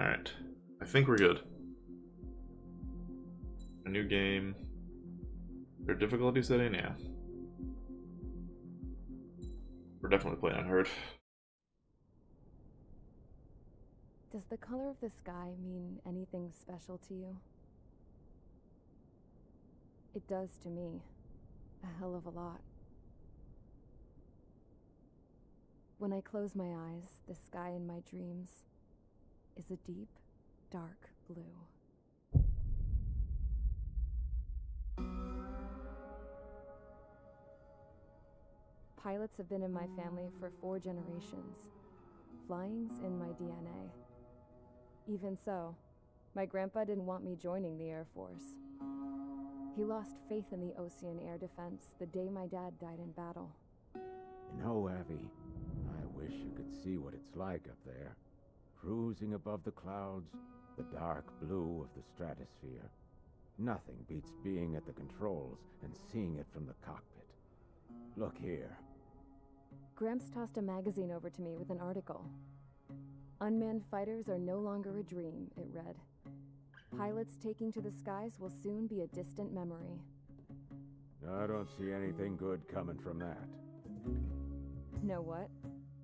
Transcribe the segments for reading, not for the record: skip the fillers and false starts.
Alright. I think we're good. A new game. Your difficulty setting? Yeah. We're definitely playing unheard. Does the color of the sky mean anything special to you? It does to me. A hell of a lot. When I close my eyes, the sky in my dreams is a deep, dark blue. Pilots have been in my family for 4 generations. Flying's in my DNA. Even so, my grandpa didn't want me joining the Air Force. He lost faith in the Ocean Air Defense the day my dad died in battle. You know, Abby, I wish you could see what it's like up there. Cruising above the clouds, the dark blue of the stratosphere. Nothing beats being at the controls and seeing it from the cockpit. Look here. Gramps tossed a magazine over to me with an article. Unmanned fighters are no longer a dream, it read. Pilots taking to the skies will soon be a distant memory. I don't see anything good coming from that. Know what?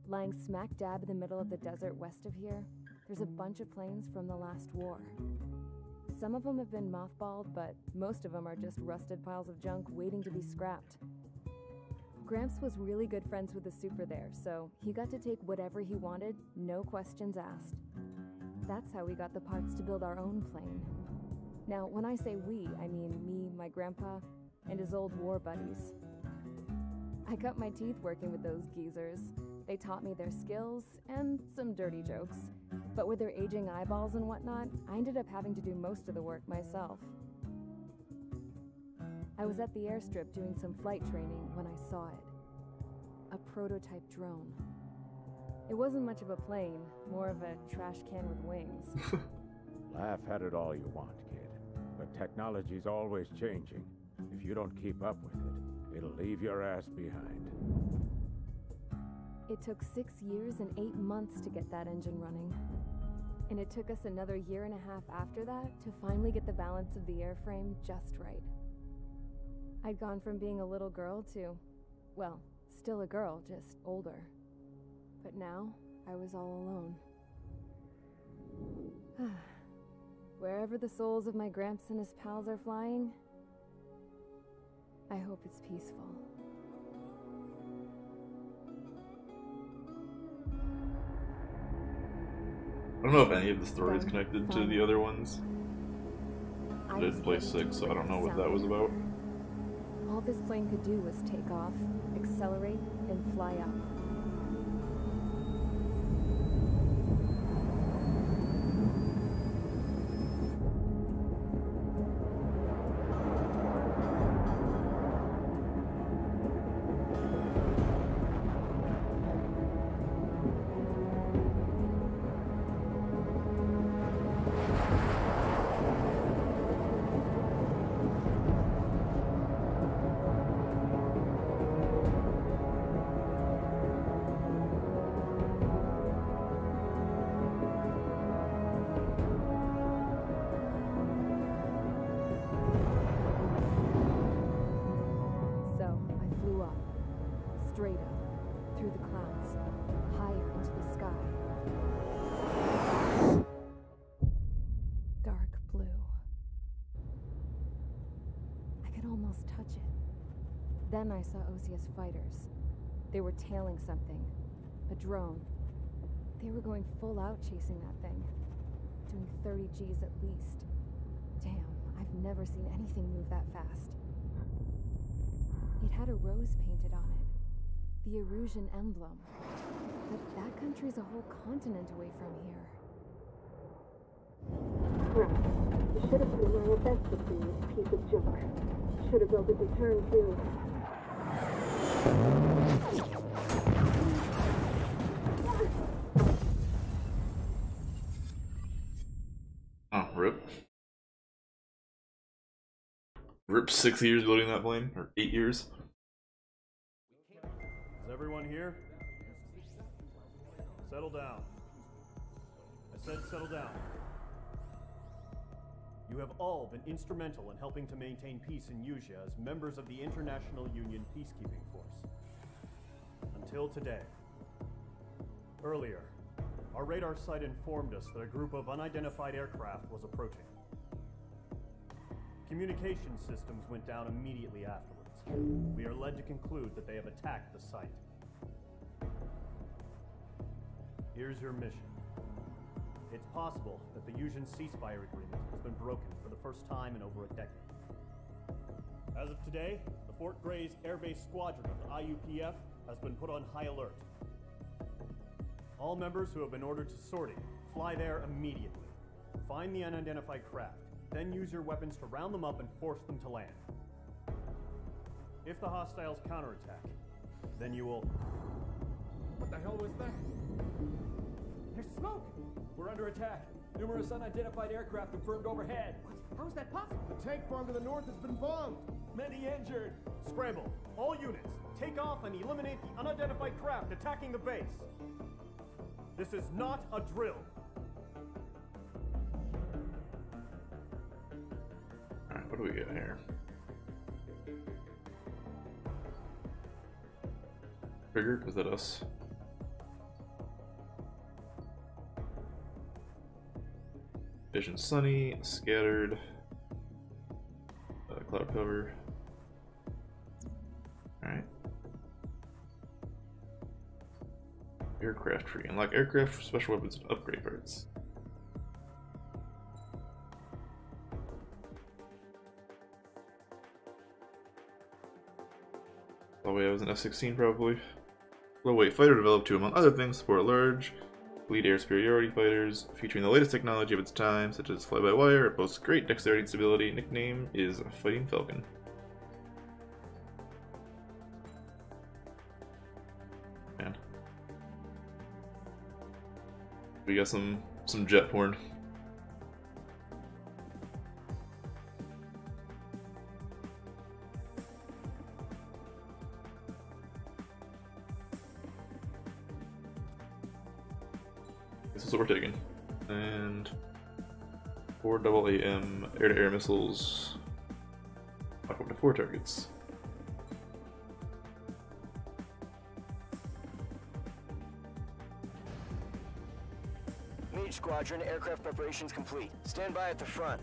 Lying smack dab in the middle of the desert west of here, there's a bunch of planes from the last war. Some of them have been mothballed, but most of them are just rusted piles of junk waiting to be scrapped. Gramps was really good friends with the super there, so he got to take whatever he wanted, no questions asked. That's how we got the parts to build our own plane. Now, when I say we, I mean me, my grandpa, and his old war buddies. I cut my teeth working with those geezers. They taught me their skills, and some dirty jokes. But with their aging eyeballs and whatnot, I ended up having to do most of the work myself. I was at the airstrip doing some flight training when I saw it. A prototype drone. It wasn't much of a plane, more of a trash can with wings. Laugh at it all you want, kid. But technology's always changing. If you don't keep up with it, it'll leave your ass behind. It took 6 years and 8 months to get that engine running. And it took us another 1.5 years after that to finally get the balance of the airframe just right. I'd gone from being a little girl to, well, still a girl, just older. But now, I was all alone. Wherever the souls of my Gramps and his pals are flying, I hope it's peaceful. I don't know if any of the story is connected to the other ones. I didn't play 6, so I don't know what that was about. All this plane could do was take off, accelerate, and fly up. Straight up, through the clouds, higher into the sky. Dark blue. I could almost touch it. Then I saw Osius fighters. They were tailing something. A drone. They were going full out chasing that thing. Doing 30 Gs at least. Damn, I've never seen anything move that fast. It had a rose painted on it. The Erusian emblem. But that country's a whole continent away from here. Right. You should have been wearing a vest with you, piece of junk. Should have built a deterrent too. Oh, rip. Rip 6 years building that plane? Or 8 years? Is everyone here? Settle down. I Said settle down. You have all been instrumental in helping to maintain peace in Yuzha as members of the International Union Peacekeeping Force. Until today. Earlier, our radar site informed us that a group of unidentified aircraft was approaching. Communication systems went down immediately afterwards. We are led to conclude that they have attacked the site. Here's your mission. It's possible that the Yuzhan ceasefire agreement has been broken for the first time in over a decade. As of today, the Fort Grays Air Base Squadron of the IUPF has been put on high alert. All members who have been ordered to sortie, fly there immediately. Find the unidentified craft, then use your weapons to round them up and force them to land. If the hostiles counterattack, then you will... What the hell was that? There's smoke! We're under attack. Numerous unidentified aircraft confirmed overhead. What? How is that possible? The tank farm to the north has been bombed. Many injured. Scramble! All units, take off and eliminate the unidentified craft attacking the base. This is not a drill. Alright, what do we get here? Trigger? Is that us? Vision sunny, scattered, cloud cover. Alright. Aircraft tree. Unlock aircraft for special weapons and upgrade parts. Oh wait, I was an F-16 probably. Low-weight fighter developed to, among other things, support large fleet air superiority fighters, featuring the latest technology of its time, such as fly-by-wire. It boasts great dexterity and stability. Nickname is Fighting Falcon. Man. We got some jet porn. This is what we're taking. And 4 AAM air-to-air missiles. Lock up to 4 targets. Mage Squadron, aircraft preparations complete. Stand by at the front.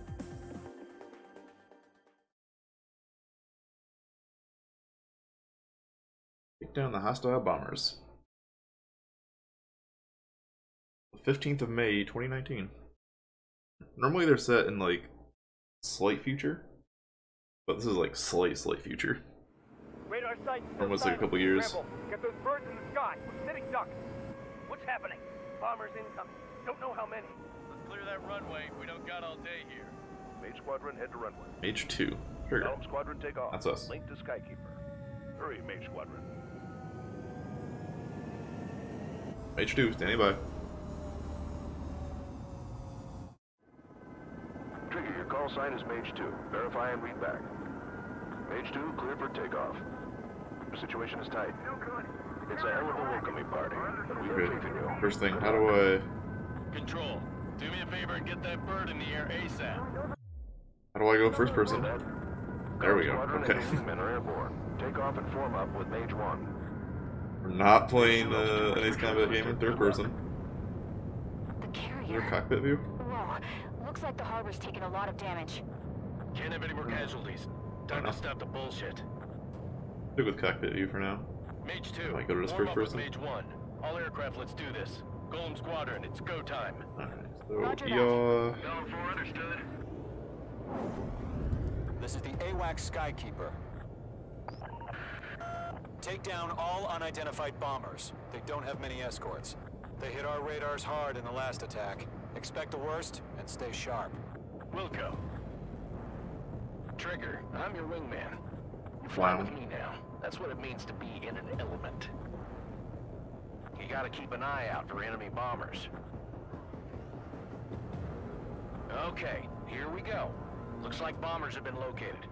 Take down the hostile bombers. 15th of May, 2019. Normally they're set in like slight future, but this is like slight future. Radar sight. Almost like a couple years. Rebel, get those birds in the sky. We're sitting ducks. What's happening? Bombers incoming. Don't know how many. Let's clear that runway. We don't got all day here. Mage Squadron, head to runway. Mage 2. Trigger. Elm Squadron, take off. That's us. Link to Skykeeper. Hurry, Mage Squadron. Mage 2, standing by. Trigger, your call sign is Mage 2. Verify and read back. Mage 2, clear for takeoff. The situation is tight. It's a hell of a welcoming party, but we have faith in you. First thing, how do I... Control, do me a favor and get that bird in the air ASAP. How do I go first person? There we go, okay. Men are airborne. Take off and form up with Mage 1. We're not playing an Ace Combat game in third person. The carrier. Is there a cockpit view? Whoa. Looks like the harbor's taken a lot of damage. Can't have any more casualties. Time to stop the bullshit. Stick with cockpit view for now. Mage 2, Might go to this warm first up with person. Mage 1. All aircraft, let's do this. Golem Squadron, it's go time. Alright, so Roger that. Going for understood. This is the AWACS Skykeeper. Take down all unidentified bombers. They don't have many escorts. They hit our radars hard in the last attack. Expect the worst and stay sharp. Wilco. Trigger, I'm your wingman. You fly with me now. That's what it means to be in an element. You gotta keep an eye out for enemy bombers. Okay, here we go. Looks like bombers have been located.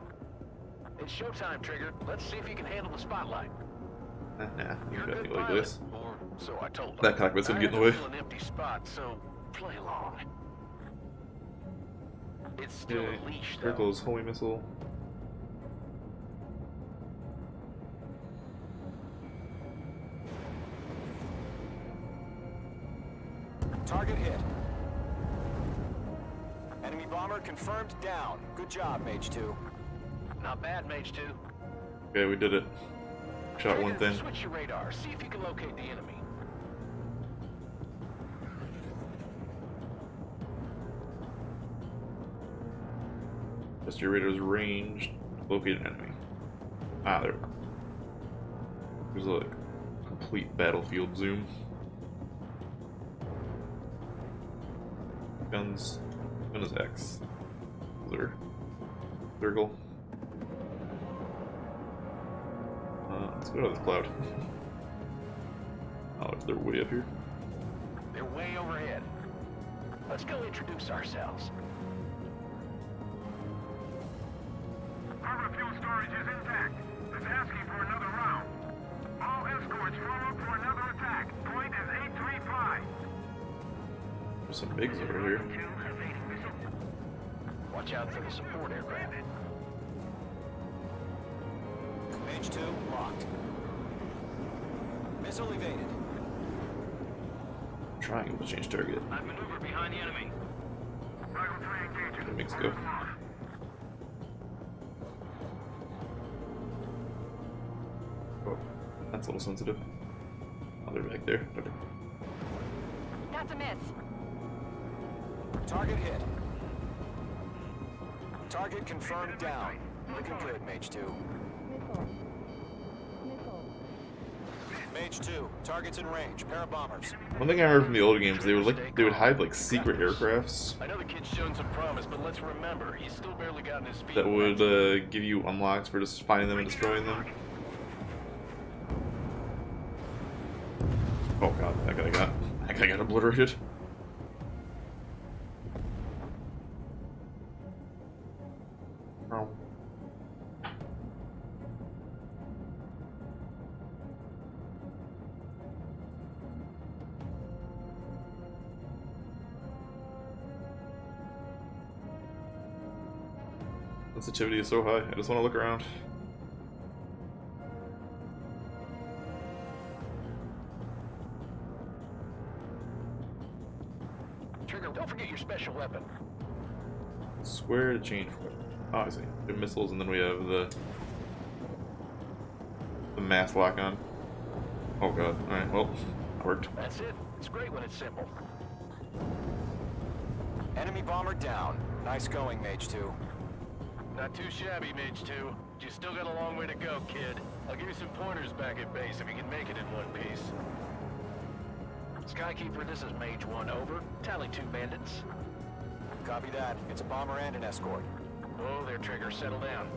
It's showtime, Trigger. Let's see if you can handle the spotlight. Nah, You're a you good got like pilot, this. or so I told them. That cockpit's gonna get in the way. I have to fill an empty spot, so Play along. It's still Okay. a leash, though. Circle's holy missile. Target hit. Enemy bomber confirmed down. Good job, Mage 2. Not bad, Mage 2. Okay, we did it. Shot one thing. Switch your radar. See if you can locate the enemy. Just your radar's ranged. Locate an enemy. Ah, there. There's a complete battlefield zoom. Guns. Gun is X. There. Circle. Let's go to this cloud. Oh, they're way up here. They're way overhead. Let's go introduce ourselves. Harbor fuel storage is intact. It's asking for another round. All escorts form up for another attack. Point is 835. There's some bigs over here. Watch out for the support aircraft. Mage 2 locked. Missile evaded. Trying to change target. I've maneuvered behind the enemy. That makes go. Oh, that's a little sensitive. Oh, they're back there. Okay. That's a miss. Target hit. Target confirmed down. Looking good, Mage 2. Mage 2, targets in range. Pair of bombers. One thing I remember from the old games, they would hide like secret aircrafts I know the kid's shown some promise, but let's remember, he's still barely gotten his feet that wet. would give you unlocks for just finding them and destroying them. Oh god, that guy got obliterated. Oh. Sensitivity is so high, I just want to look around. Trigger, don't forget your special weapon. Square to change. Oh, I see. We have missiles, and then we have the mass lock on. Oh god. Alright, well, that worked. That's it. It's great when it's simple. Enemy bomber down. Nice going, Mage 2. Not too shabby, Mage 2. You still got a long way to go, kid. I'll give you some pointers back at base if you can make it in one piece. Skykeeper, this is Mage 1, over. Tally 2 bandits. Copy that. It's a bomber and an escort. Oh, there, Trigger. Settle down.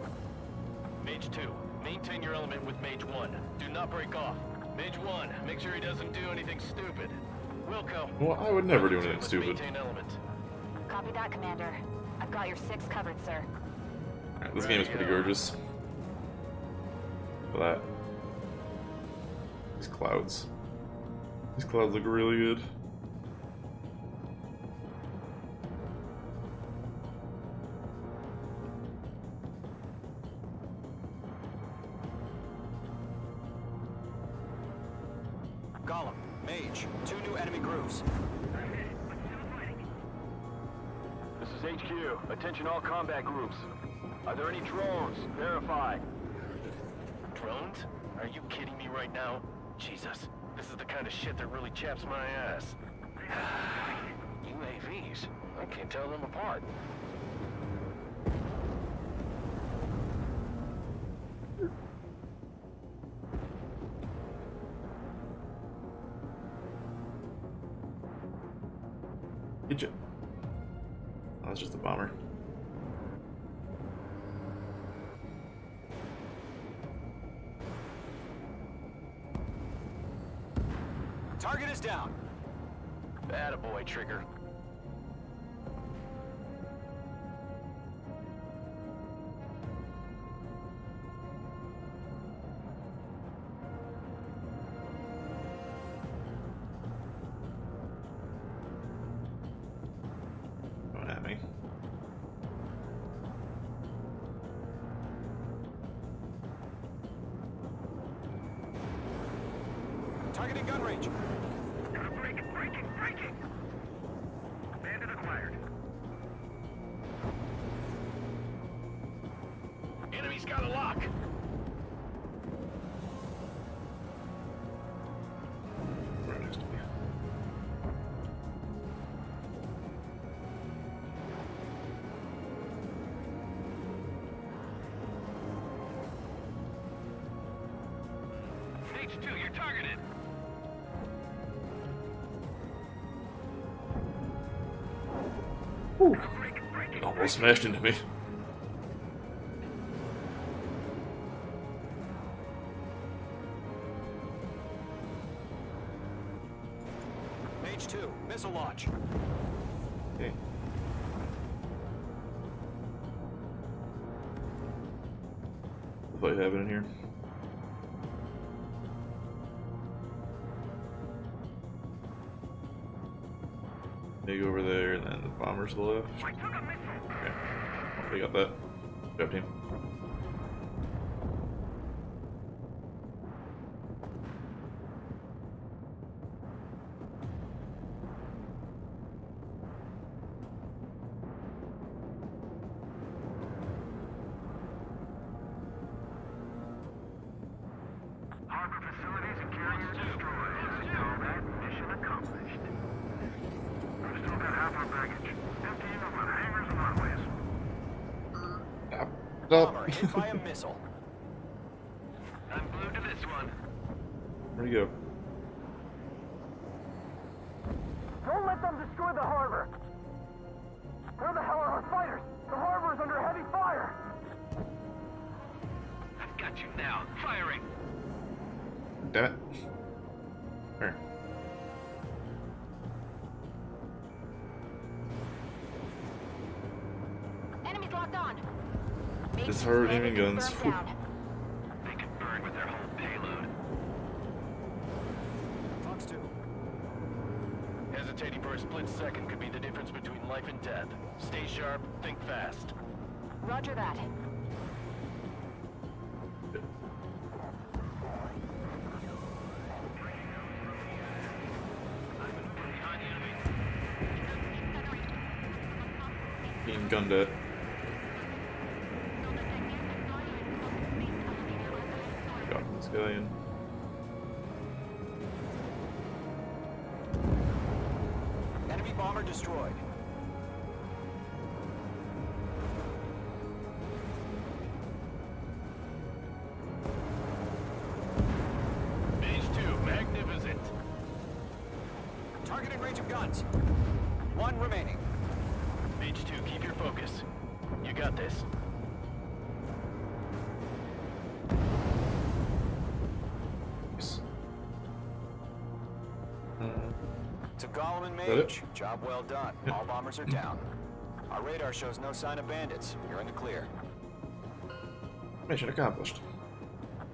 Mage 2, maintain your element with Mage 1. Do not break off. Mage 1, make sure he doesn't do anything stupid. Wilco. Well, I would never do anything stupid. Maintain element. Copy that, Commander. I've got your 6 covered, sir. Alright, this game is pretty gorgeous. Look at that. These clouds. These clouds look really good. Gollum, Mage, 2 new enemy grooves. This is HQ. Attention all combat groups. Are there any drones? Verify. Drones? Are you kidding me right now? Jesus, this is the kind of shit that really chaps my ass. UAVs? I can't tell them apart. Get you. Oh, that's just a bomber. Target is down. Attaboy, Trigger. Targeting gun range. Breaking! Bandit acquired. Enemy's got a lock. Right next to me. H2, you're targeted. Ooh. Almost smashed into me. H2, missile launch. Okay. What's happening here? They go over there, and then the bombers to the left. Okay. They got that. Job, team. Harbor facilities and carriers destroyed. So that mission accomplished. We've still got half our baggage. Emptying them on hangars and runways. Bomber hit by a missile. I'm glued to this one. Where'd he go? Don't let them destroy the harbor! Where the hell are our fighters? The harbor is under heavy fire! I've got you now. Firing. Damn it. Where? Enemies locked on. This hard aiming guns. Confirmed down. They could burn with their whole payload. Fox 2. Hesitating for a split second could be the difference between life and death. Stay sharp, think fast. Roger that. Being gunned at. Got this guy in. Enemy bomber destroyed. H2, magnificent. Targeting range of guns. One remaining. H2, keep your focus. You got this. Nice. To Gollum and Got it? Mage, job well done. Yep. All bombers are down. Our radar shows no sign of bandits. You're in the clear. Mission accomplished.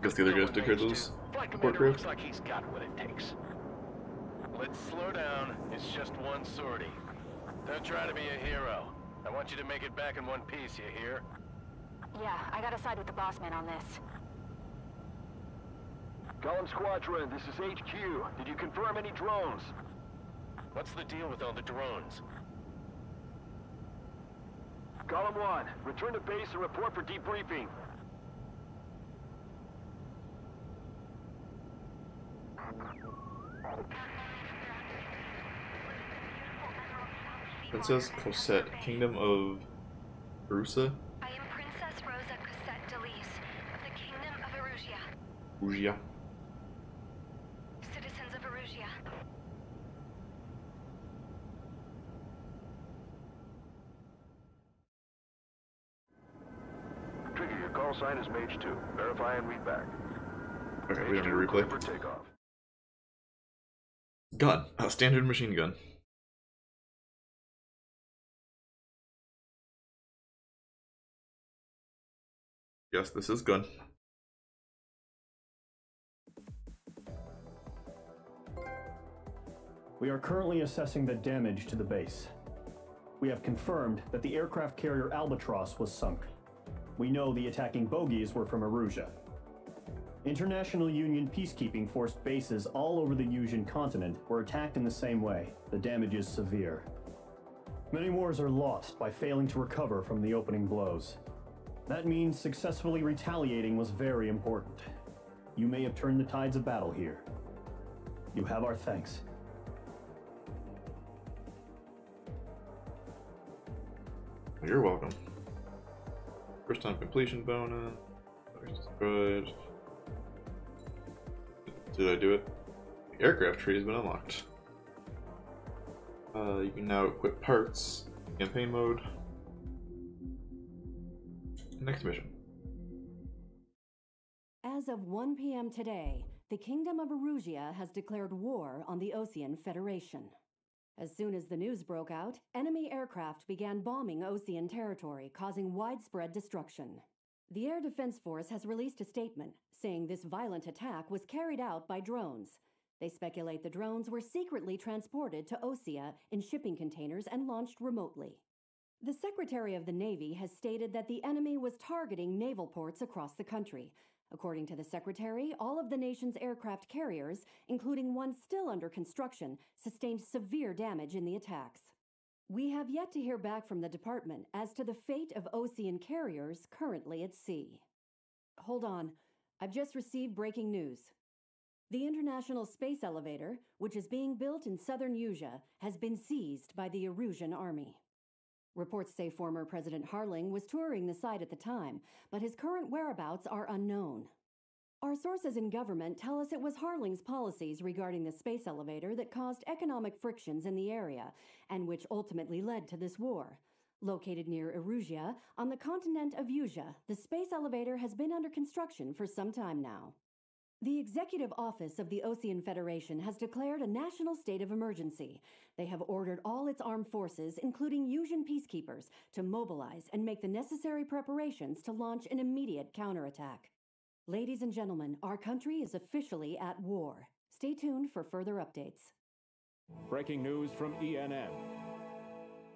Guess the other guys took care of those Flight support commander looks craft. like he's got what it takes. Let's slow down. It's just one sortie. Don't try to be a hero. I want you to make it back in one piece, you hear? Yeah, I gotta side with the boss man on this. Column Squadron, this is HQ. Did you confirm any drones? What's the deal with all the drones? Column 1, return to base and report for debriefing. Princess Cosette, Kingdom of Erusa? I am Princess Rosa Cosette Delise of the Kingdom of Erusia. Ugia. Citizens of Erusia. Trigger, your call sign is Mage 2. Verify and read back. Okay, we don't need to Clear replay. for takeoff. Gun. A standard machine gun. Yes, this is gun. We are currently assessing the damage to the base. We have confirmed that the aircraft carrier Albatross was sunk. We know the attacking bogies were from Erusia. International Union peacekeeping force bases all over the Yuuzhan continent were attacked in the same way. The damage is severe. Many wars are lost by failing to recover from the opening blows. That means successfully retaliating was very important. You may have turned the tides of battle here. You have our thanks. You're welcome. First time completion bonus. Destroyed. Did I do it? The aircraft tree has been unlocked. You can now equip parts in campaign mode. Next mission. As of 1 p.m. today, the Kingdom of Erusia has declared war on the Osean Federation. As soon as the news broke out, enemy aircraft began bombing Osean territory, causing widespread destruction. The Air Defense Force has released a statement saying this violent attack was carried out by drones. They speculate the drones were secretly transported to Osea in shipping containers and launched remotely. The Secretary of the Navy has stated that the enemy was targeting naval ports across the country. According to the Secretary, all of the nation's aircraft carriers, including one still under construction, sustained severe damage in the attacks. We have yet to hear back from the department as to the fate of Osean carriers currently at sea. Hold on, I've just received breaking news. The International Space Elevator, which is being built in southern Yuuzha, has been seized by the Erusian army. Reports say former President Harling was touring the site at the time, but his current whereabouts are unknown. Our sources in government tell us it was Harling's policies regarding the space elevator that caused economic frictions in the area, and which ultimately led to this war. Located near Erusia, on the continent of Yuuzha, the space elevator has been under construction for some time now. The Executive Office of the Osean Federation has declared a national state of emergency. They have ordered all its armed forces, including Yuuzhan peacekeepers, to mobilize and make the necessary preparations to launch an immediate counterattack. Ladies and gentlemen, our country is officially at war. Stay tuned for further updates. Breaking news from ENN.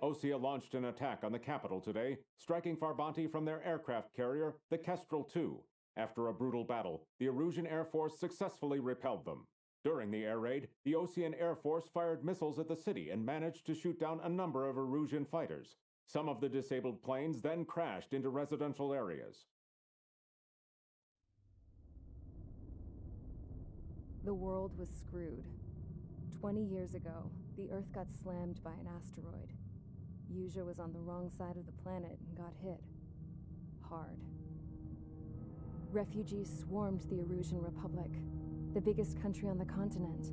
Osea launched an attack on the capital today, striking Farbanti from their aircraft carrier, the Kestrel II. After a brutal battle, the Erusian Air Force successfully repelled them. During the air raid, the Osean Air Force fired missiles at the city and managed to shoot down a number of Erusian fighters. Some of the disabled planes then crashed into residential areas. The world was screwed. 20 years ago, the Earth got slammed by an asteroid. Yuuzha was on the wrong side of the planet and got hit. Hard. Refugees swarmed the Erusian Republic, the biggest country on the continent,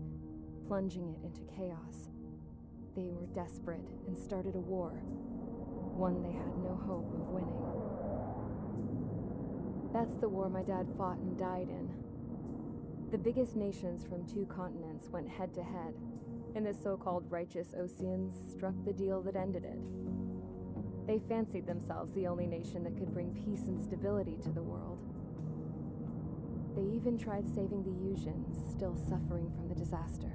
plunging it into chaos. They were desperate and started a war, one they had no hope of winning. That's the war my dad fought and died in. The biggest nations from 2 continents went head-to-head, and the so-called righteous Oseans struck the deal that ended it. They fancied themselves the only nation that could bring peace and stability to the world. They even tried saving the Yuuzhans, still suffering from the disaster.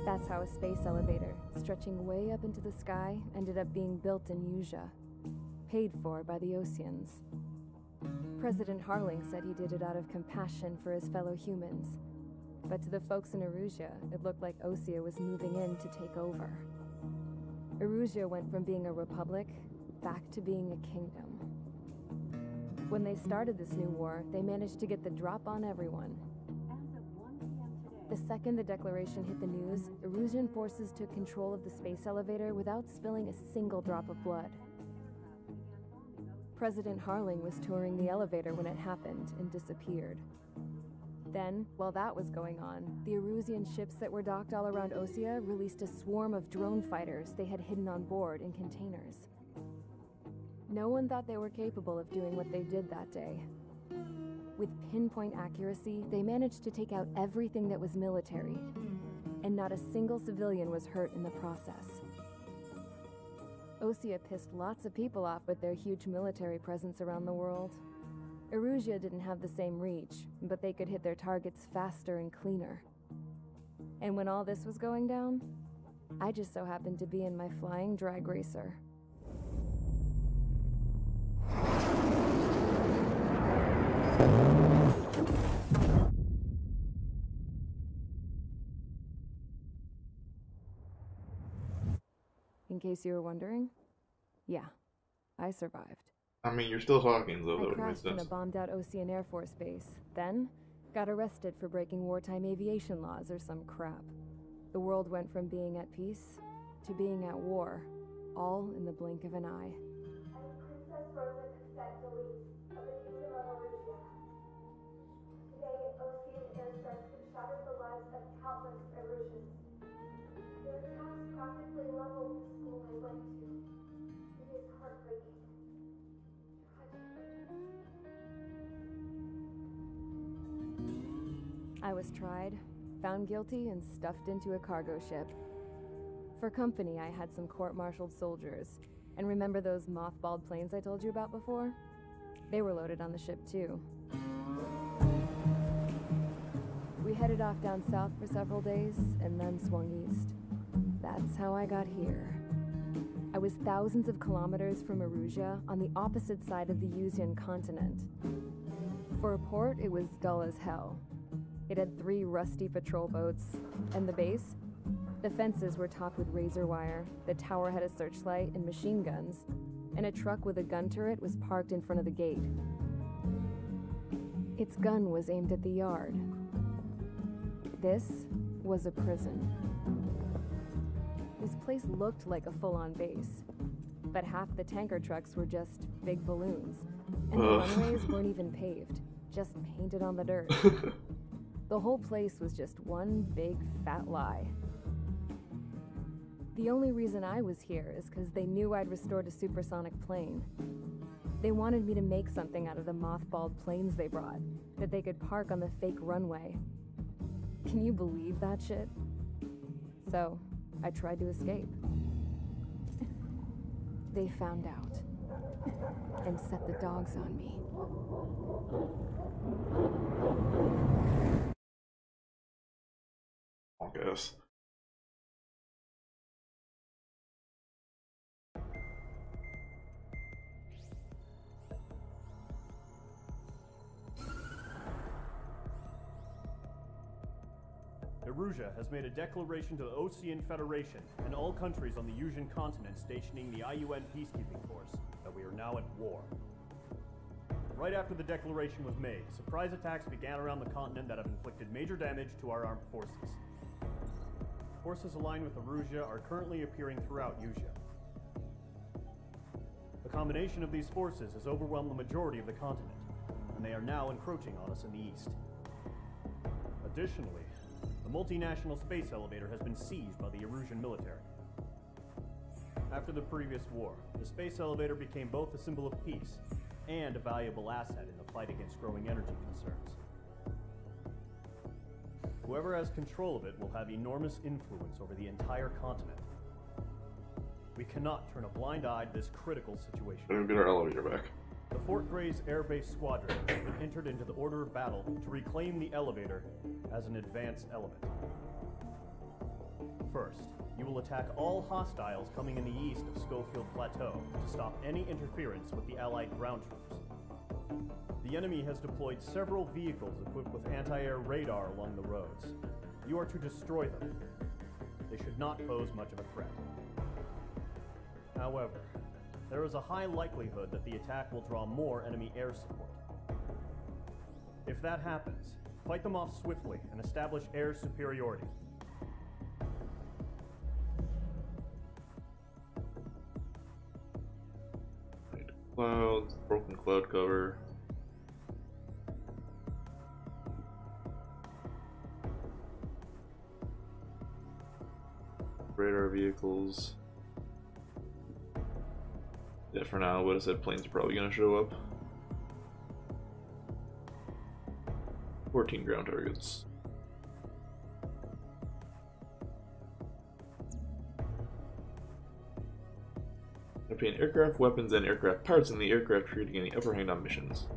That's how a space elevator, stretching way up into the sky, ended up being built in Yuuzha, paid for by the Oseans. President Harling said he did it out of compassion for his fellow humans, but to the folks in Erusia, it looked like Osea was moving in to take over. Erusia went from being a republic back to being a kingdom. When they started this new war, they managed to get the drop on everyone. The second the declaration hit the news, Erusian forces took control of the space elevator without spilling a single drop of blood. President Harling was touring the elevator when it happened and disappeared. Then, while that was going on, the Erusian ships that were docked all around Osea released a swarm of drone fighters they had hidden on board in containers. No one thought they were capable of doing what they did that day. With pinpoint accuracy, they managed to take out everything that was military, and not a single civilian was hurt in the process. Osea pissed lots of people off with their huge military presence around the world. Erusia didn't have the same reach, but they could hit their targets faster and cleaner. And when all this was going down, I just so happened to be in my flying drag racer. In case you were wondering, yeah, I survived. I mean, you're still talking, though. I That would make crashed in sense. a bombed-out Osean Air Force base, then got arrested for breaking wartime aviation laws or some crap. The world went from being at peace to being at war, all in the blink of an eye. Princess Rosa Cassette Delise of the Kingdom of Erusia. Today, Osean airstrikes have shattered the lives of countless Erusians. Their attacks practically leveled the school I went to. It is heartbreaking. I was tried, found guilty, and stuffed into a cargo ship. For company, I had some court-martialed soldiers. And remember those mothballed planes I told you about before? They were loaded on the ship, too. We headed off down south for several days, and then swung east. That's how I got here. I was thousands of kilometers from Erusia, on the opposite side of the Yuzian continent. For a port, it was dull as hell. It had 3 rusty patrol boats, and the base? The fences were topped with razor wire, the tower had a searchlight and machine guns, and a truck with a gun turret was parked in front of the gate. Its gun was aimed at the yard. This was a prison. This place looked like a full-on base, but half the tanker trucks were just big balloons, and the runways weren't even paved, just painted on the dirt. The whole place was just one big fat lie. The only reason I was here is because they knew I'd restored a supersonic plane. They wanted me to make something out of the mothballed planes they brought, that they could park on the fake runway. Can you believe that shit? So, I tried to escape. They found out, and set the dogs on me. I guess. Erusia has made a declaration to the Osean Federation and all countries on the Yuzian continent stationing the IUN peacekeeping force that we are now at war. Right after the declaration was made, surprise attacks began around the continent that have inflicted major damage to our armed forces. Forces aligned with Erusia are currently appearing throughout Yusia. The combination of these forces has overwhelmed the majority of the continent, and they are now encroaching on us in the east. Additionally, the multinational space elevator has been seized by the Erusian military. After the previous war, the space elevator became both a symbol of peace and a valuable asset in the fight against growing energy concerns. Whoever has control of it will have enormous influence over the entire continent. We cannot turn a blind eye to this critical situation. Better get our elevator back. The Fort Gray's Air Base Squadron has been entered into the order of battle to reclaim the elevator as an advance element. First, you will attack all hostiles coming in the east of Schofield Plateau to stop any interference with the Allied ground troops. The enemy has deployed several vehicles equipped with anti-air radar along the roads. You are to destroy them. They should not pose much of a threat. However, there is a high likelihood that the attack will draw more enemy air support. If that happens, fight them off swiftly and establish air superiority. Clouds, broken cloud cover. Radar vehicles. Yeah, for now, I would have said planes are probably going to show up. 14 ground targets. Obtain aircraft weapons and aircraft parts in the aircraft, creating any upper hand on missions.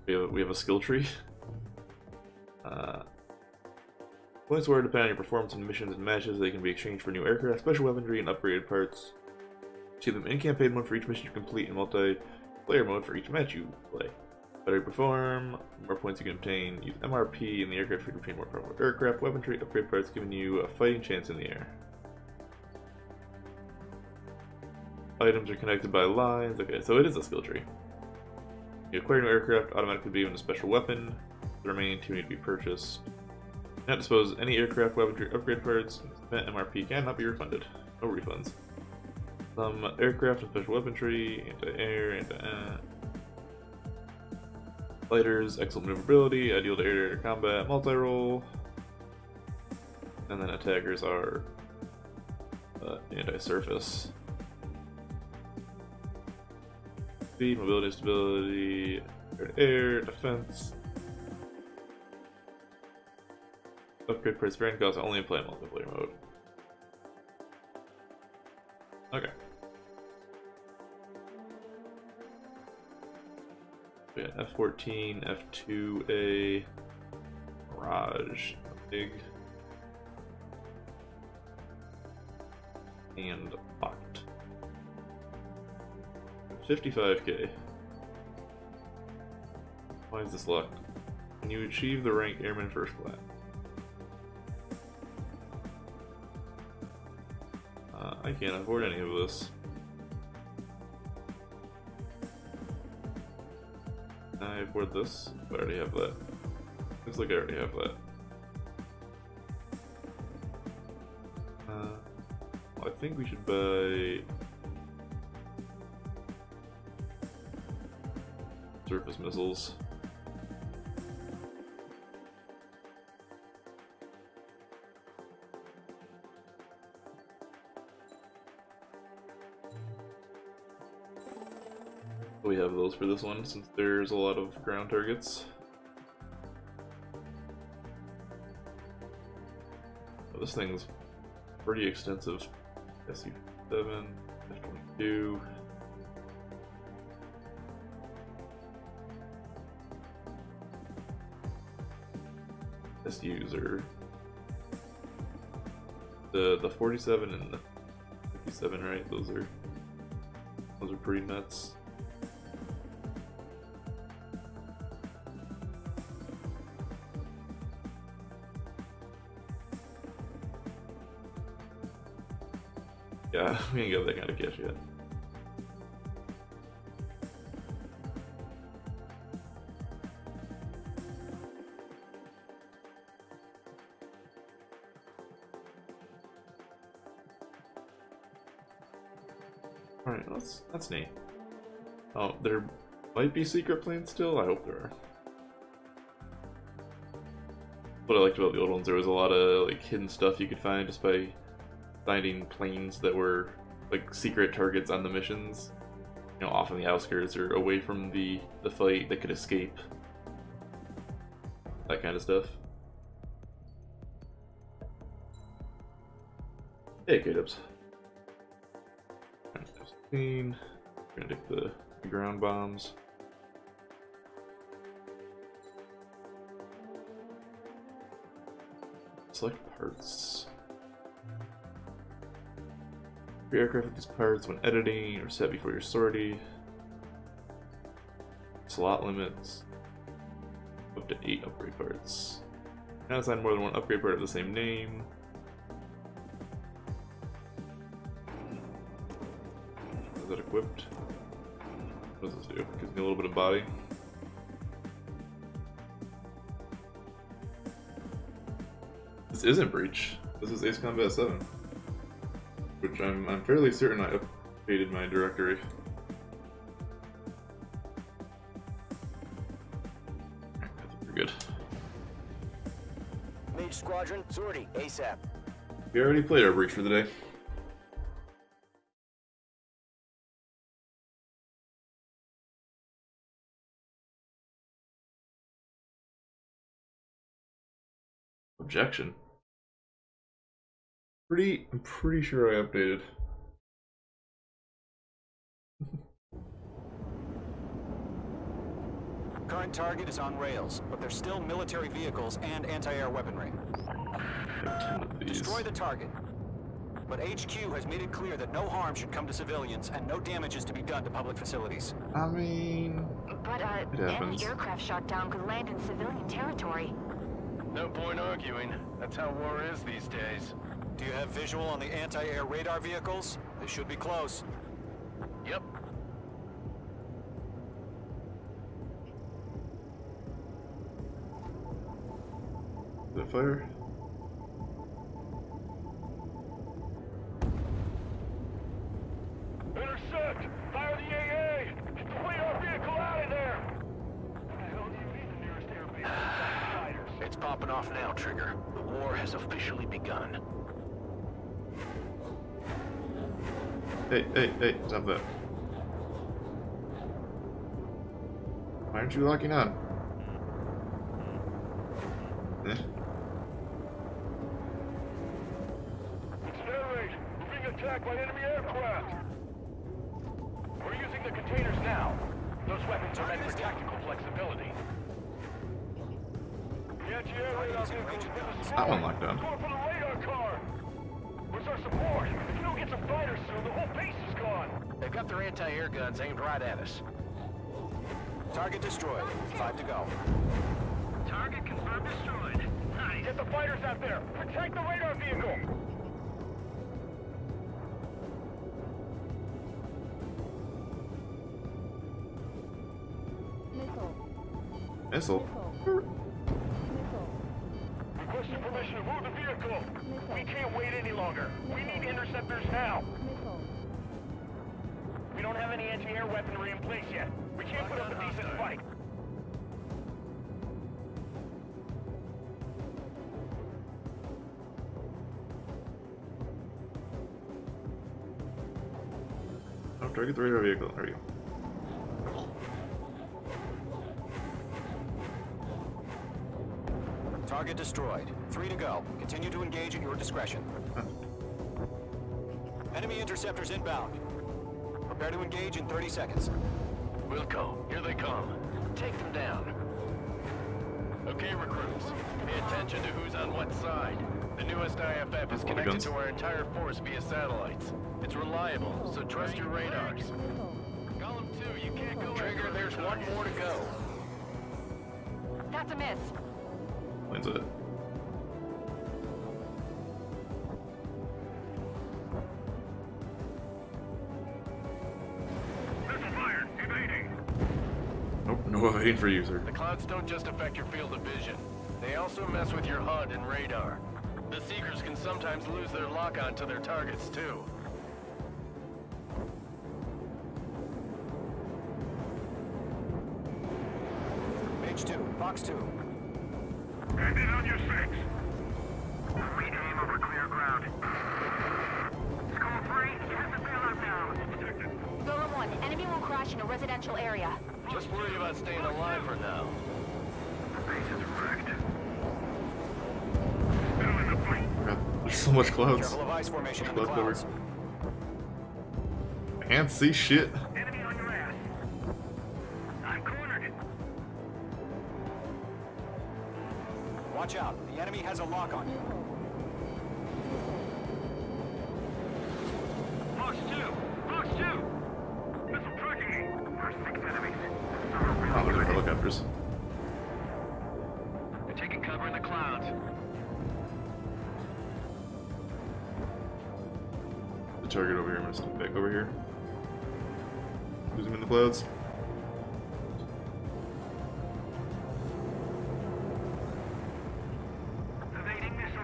We have a skill tree. Points where, depending on your performance in missions and matches, they can be exchanged for new aircraft, special weaponry, and upgraded parts. See them in campaign mode for each mission you complete, and multiplayer mode for each match you play. Better you perform, more points you can obtain. Use MRP in the aircraft to obtain more powerful aircraft weaponry, upgrade parts, giving you a fighting chance in the air. items are connected by lines. Okay, so it is a skill tree. You acquire new aircraft, automatically be given a special weapon. The remaining 2 need to be purchased. Not dispose any aircraft weaponry upgrade parts. Spent MRP cannot be refunded. No refunds. Some aircraft with special weaponry, anti-air, anti-air. Fighters, excellent maneuverability, ideal to air-to-air combat, multi-role. And then attackers are anti-surface. Speed, mobility, stability, air-to-air, defense. Upgrade price brand costs only in play multiplayer mode. Okay. We got F-14, F-2A, Mirage, big, and locked. 55k. Why is this locked? When you achieve the rank Airman First Class. I can't afford any of this. I afford this. I already have that. Looks like I already have that. Well, I think we should buy surface missiles. We have those for this one since there's a lot of ground targets. Oh, this thing's pretty extensive. SU-7, F-22. SUs are the 47 and the 57, right? Those are pretty nuts. Yeah, we ain't got that kind of cash yet. Alright, that's neat. Oh, there might be secret planes still? I hope there are. What I liked about the old ones, there was a lot of like hidden stuff you could find just by finding planes that were like secret targets on the missions, you know, off on the outskirts or away from the fight that could escape. That kind of stuff. Hey, K-Dubs. We're gonna take the ground bombs. Select parts. Your aircraft with these parts when editing or set before your sortie. Slot limits. Up to 8 upgrade parts. Now assign more than one upgrade part of the same name. Is that equipped? What does this do? Gives me a little bit of body. This isn't Breach. This is Ace Combat 7. Which I'm fairly certain I updated my directory. I think we're good. Mage Squadron, sortie, ASAP. We already played our Breach for the day. Objection. I'm pretty sure I updated. Current target is on rails, but there's still military vehicles and anti-air weaponry. Destroy the target. But HQ has made it clear that no harm should come to civilians and no damage is to be done to public facilities. I mean, but any aircraft shot down could land in civilian territory. No point arguing. That's how war is these days. Do you have visual on the anti-air radar vehicles? They should be close. Yep. Is that fire? Intercept! Fire the AA! Get the radar vehicle out of there! What the hell do you mean the nearest air base is fighters? It's popping off now, Trigger. The war has officially begun. Hey, stop that. Why aren't you locking on? Eh? Accelerate! We're being attacked by enemy aircraft! We're using the containers now. Those weapons are meant for tactical flexibility. The anti-air radar vehicle has been destroyed. That one locked down. Going for the radar car! Where's our support? If you don't get some fighters soon, the whole base is gone! They've got their anti-air guns aimed right at us. Target destroyed. 5 to go. Target confirmed destroyed. Nice. Get the fighters out there! Protect the radar vehicle! Missile? Requesting permission to move the vehicle! We can't wait any longer! We need interceptors now! We don't have any anti-air weaponry in place yet. We can't put up a decent fight. Oh, target the radar vehicle. There we go. Target destroyed. 3 to go. Continue to engage at your discretion. Enemy interceptors inbound. Prepare to engage in 30 seconds. Wilco, here they come. Take them down. Okay, recruits. Pay attention to who's on what side. The newest IFF is connected to our entire force via satellites. It's reliable, so trust your radars. Golem 2, you can't go. Trigger, there's one more to go. That's a miss. When's it? Missile fired! Evading! Nope, no evading for you, sir. The clouds don't just affect your field of vision. They also mess with your HUD and radar. The Seekers can sometimes lose their lock-on to their targets, too. Mage 2, Fox 2. Bandit on your 6. We aim over clear ground. Skull 3, has the bailout down. Golem 1, enemy will crash in a residential area. Just worry about staying alive for now. The base is wrecked. God, there's so much clouds. Careful of ice formation in the Cloud cover. clouds. I can't see shit. Enemy on your ass. I'm cornered. Watch out. The enemy has a lock on you. Fox 2! Fox 2! Missile tracking me. There's 6 enemies. Oh, those are helicopters. They're taking cover in the clouds. The target over here. I'm gonna step back over here. Lose him in the clouds. Evading missile.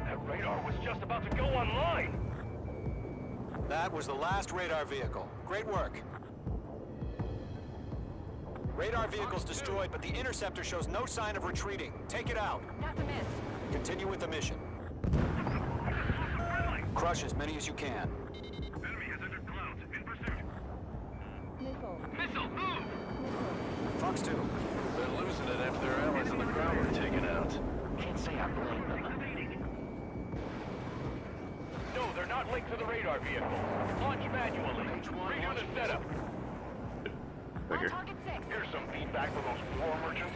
That radar was just about to go online. That was the last radar vehicle. Great work. Radar vehicle's destroyed, but the interceptor shows no sign of retreating. Take it out. That's a miss. Continue with the mission. Crush as many as you can. Enemy has entered clouds. In pursuit. Missile, move! Fox 2. They're losing it after their allies on the ground were taken out. Can't say I blame them. No, they're not linked to the radar vehicle. Launch manually. Redo the setup. Back here. Target 6. Here's some feedback for those war merchants.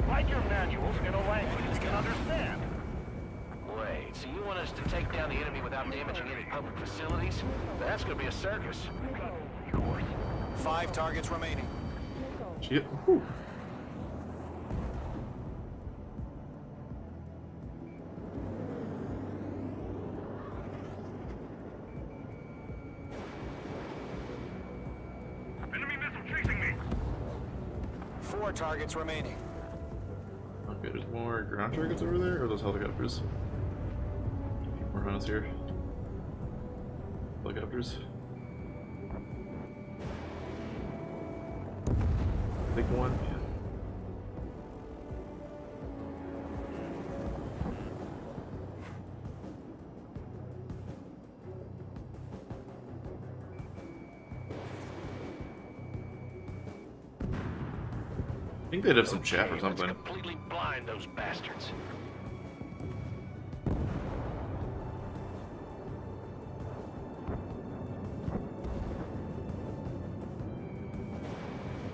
Write your manuals in a language we can understand. Wait, so you want us to take down the enemy without damaging any public facilities? That's gonna be a circus. 5 targets remaining. Shit. Whew. 4 targets remaining. Okay, there's more ground targets over there, or those helicopters? A few more hunters here. Helicopters. Big one. Yeah. I think they'd have some chaff or something. Completely blind those bastards.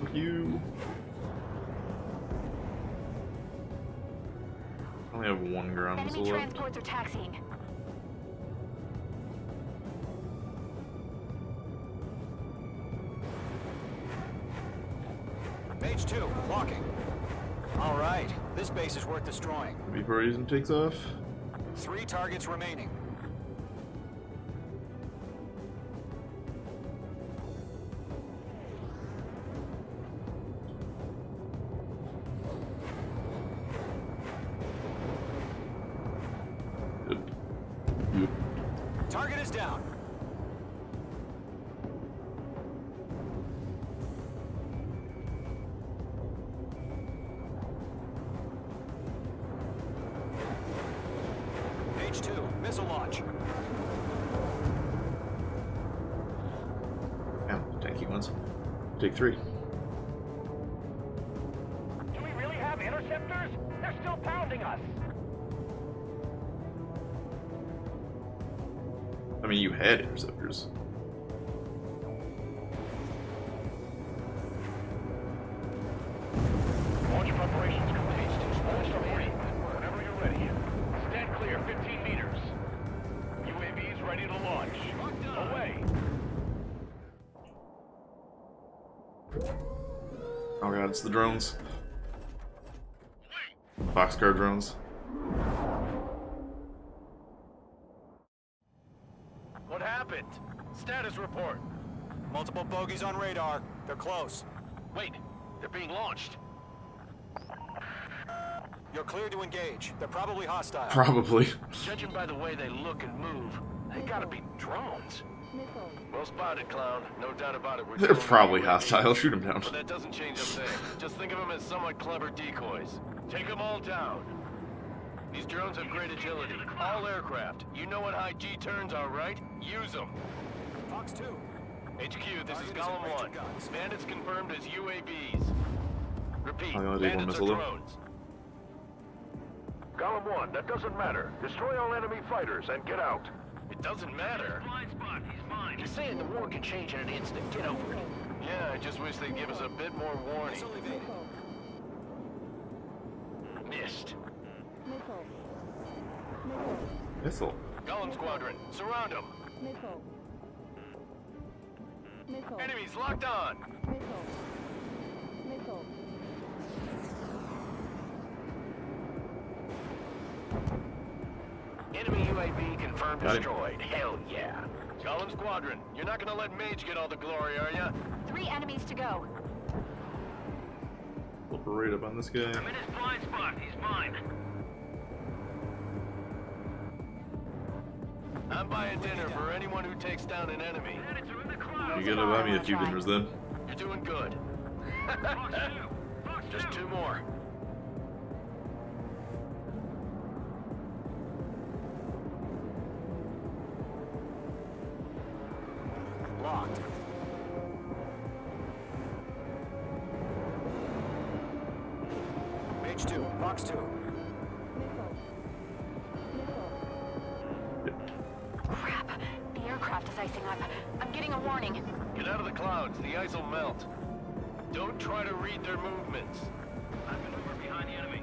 Fuck you. I only have one ground missile Enemy left. transports are taxiing. Mage 2, walking. Alright, this base is worth destroying. Before it even takes off. 3 targets remaining. Target is down. Page 2, missile launch. Yeah, tanky ones. Take 3. Do we really have interceptors? They're still pounding us. I mean, you had interceptors. Launch preparations complete. Launch from here. Whenever you're ready. Stand clear 15 meters. UAVs ready to launch. Away. Oh god, it's the drones. Boxcar drones. What happened? Status report. Multiple bogies on radar. They're close. Wait, they're being launched. You're clear to engage. They're probably hostile. Probably. Judging by the way they look and move, they gotta be drones. Well spotted, clown. No doubt about it. They're probably hostile. Shoot them down. But that doesn't change a thing. Just think of them as somewhat clever decoys. Take them all down. These drones have great agility. All aircraft. You know what high G turns are, right? Use them. Fox 2. HQ, this is Golem 1. Bandits confirmed as UAVs. Repeat, I only did one bandits are missile, though. drones. Golem 1, that doesn't matter. Destroy all enemy fighters and get out. It doesn't matter. Blind spot, he's mine. You're saying the war can change in an instant. Get over it. Yeah, I just wish they'd give us a bit more warning. Missile evaded. Missed. Missile. Missile. Golem Squadron, surround them. Missile. Missile. Enemies locked on. Missile. Missile. Enemy UAV confirmed Got it. destroyed. Hell yeah. Golem Squadron, you're not gonna let Mage get all the glory, are ya? 3 enemies to go. We'll parade up on this guy. I'm in his blind spot, he's mine. I'm buying dinner for anyone who takes down an enemy. Bandits are in the clouds. You gotta buy me a few dinners then. You're doing good. Fox 2. Fox 2. Just 2 more. Locked. Mage 2. Fox 2. Crap. The aircraft is icing up. I'm getting a warning. Get out of the clouds, the ice will melt. Don't try to read their movements. I've been over behind the enemy.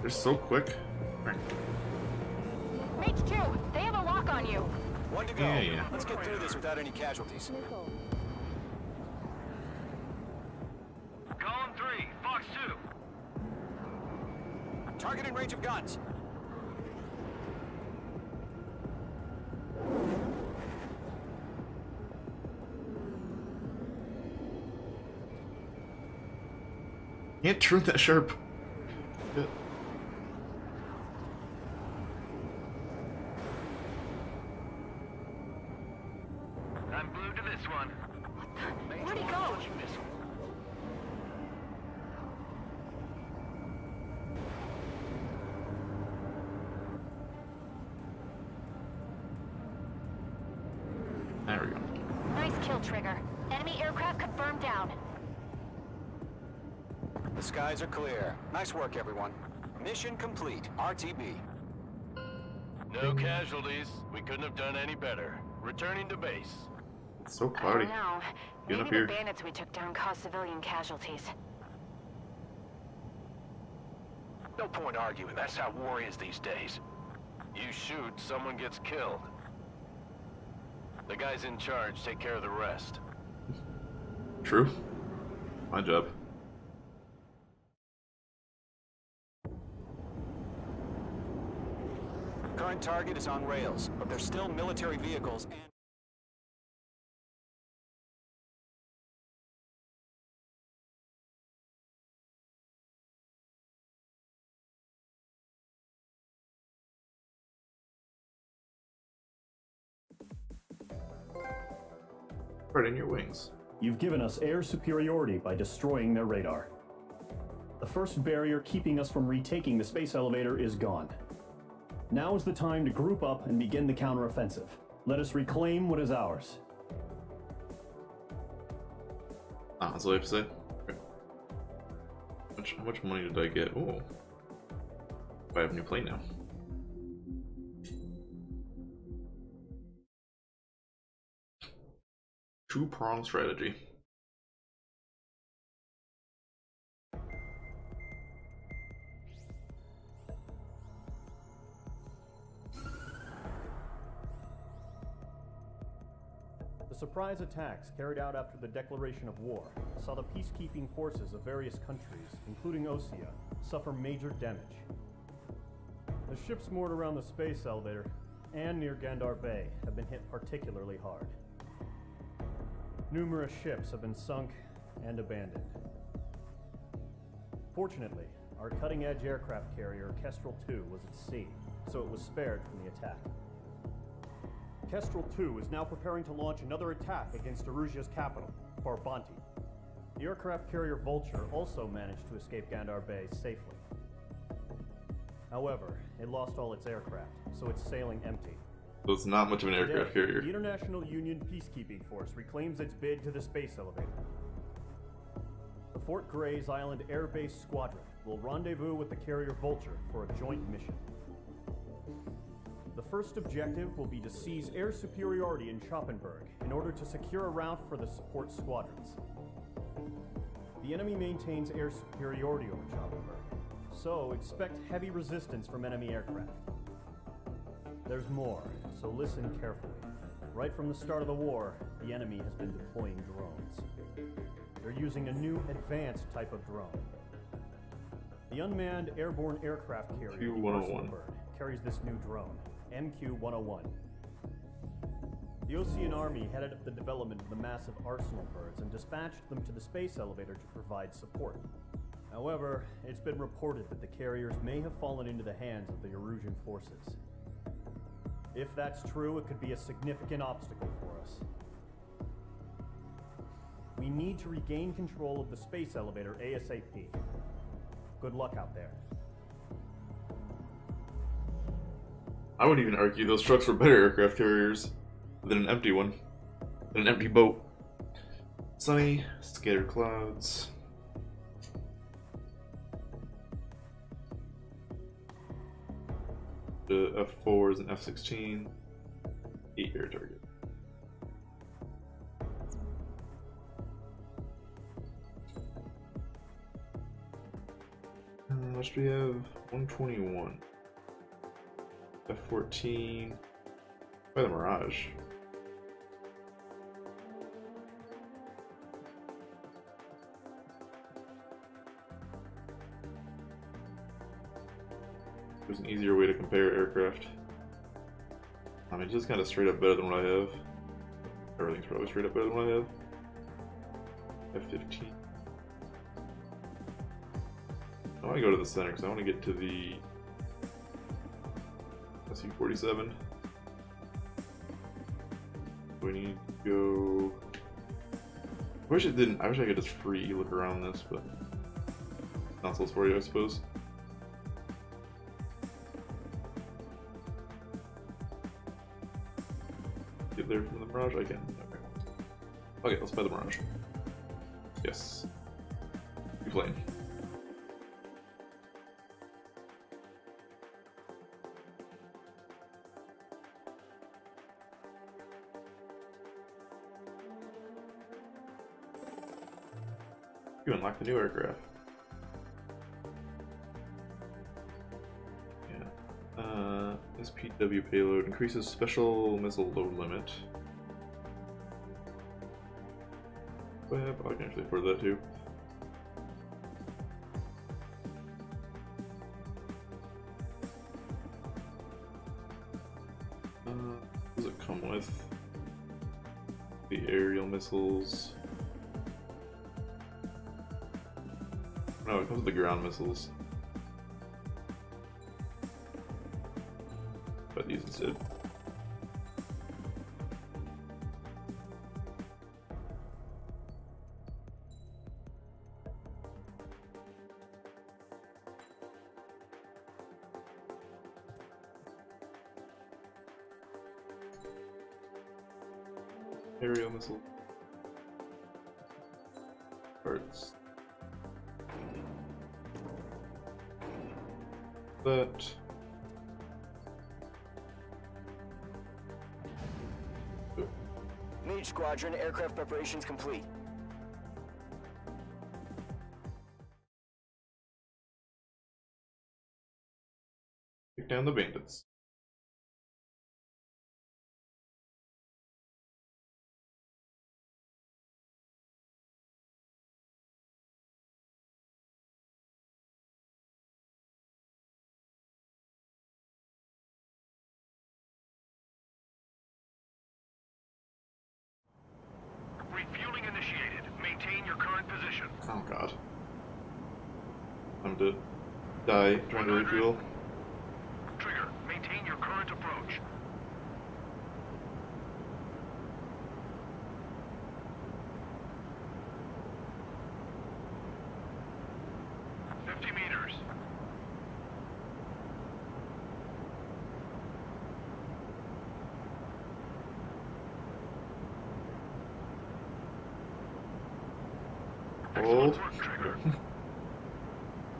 They're so quick. Right. Mage 2, they have a lock on you. 1 to go. Yeah. Let's get through this without any casualties. Column 3, Fox 2. Target in range of guns. Can't turn that sharp. Good. I'm glued to this one. Where'd he go? There we go. Nice kill, Trigger. Enemy aircraft confirmed down. The skies are clear. Nice work, everyone. Mission complete. RTB. No casualties. We couldn't have done any better. Returning to base. It's so I cloudy. don't know. Get up Maybe here. the bandits we took down caused civilian casualties. No point arguing. That's how war is these days. You shoot, someone gets killed. The guys in charge take care of the rest. True. My job. Current target is on rails, but there's still military vehicles and... Right in your wings. You've given us air superiority by destroying their radar. The first barrier keeping us from retaking the space elevator is gone. Now is the time to group up and begin the counteroffensive. Let us reclaim what is ours. Ah, that's all I have to say. Okay. How much money did I get? Oh, I have a new plane now. Two-prong strategy. The surprise attacks carried out after the declaration of war saw the peacekeeping forces of various countries, including Osea, suffer major damage. The ships moored around the space elevator and near Gandar Bay have been hit particularly hard. Numerous ships have been sunk and abandoned. Fortunately, our cutting-edge aircraft carrier, Kestrel II, was at sea, so it was spared from the attack. Kestrel II is now preparing to launch another attack against Erusia's capital, Farbanti. The aircraft carrier Vulture also managed to escape Gandar Bay safely. However, it lost all its aircraft, so it's sailing empty. So it's not much of an aircraft Today, carrier. The International Union Peacekeeping Force reclaims its bid to the space elevator. The Fort Grays Island Air Base Squadron will rendezvous with the carrier Vulture for a joint mission. The first objective will be to seize air superiority in Schoppenberg in order to secure a route for the support squadrons. The enemy maintains air superiority over Schoppenberg, so expect heavy resistance from enemy aircraft. There's more, so listen carefully. Right from the start of the war, the enemy has been deploying drones. They're using a new advanced type of drone. The unmanned airborne aircraft carrier MQ-101 carries this new drone, MQ-101. The Osean Army headed up the development of the massive Arsenal birds and dispatched them to the space elevator to provide support. However, it's been reported that the carriers may have fallen into the hands of the Erusian forces. If that's true, it could be a significant obstacle for us. We need to regain control of the space elevator ASAP. Good luck out there. I would even argue those trucks were better aircraft carriers than an empty one. Than an empty boat. Sunny, scattered clouds. The F4 is an F-16. 8 air target. What do we have? 121. F-14. By the Mirage. There's an easier way to compare aircraft. I mean, it's just kind of straight up better than what I have. Everything's probably straight up better than what I have. F-15. I want to go to the center because I want to get to the SU-47. We need to go. I wish it didn't. I wish I could just free look around this, but consoles for you, I suppose. Get there from the Mirage. I can. Okay, let's buy the Mirage. Yes. Be playing. You unlock the new aircraft. Yeah. SPW payload increases special missile load limit. Well, I can actually afford that too. What does it come with? The aerial missiles. No, it comes with the ground missiles. But these instead. Aerial missile parts. That. Mage Squadron, aircraft preparations complete. Take down the bandits. Refueling initiated. Maintain your current position. Oh god. I'm to die trying to refuel. Trigger, maintain your current approach. Hold.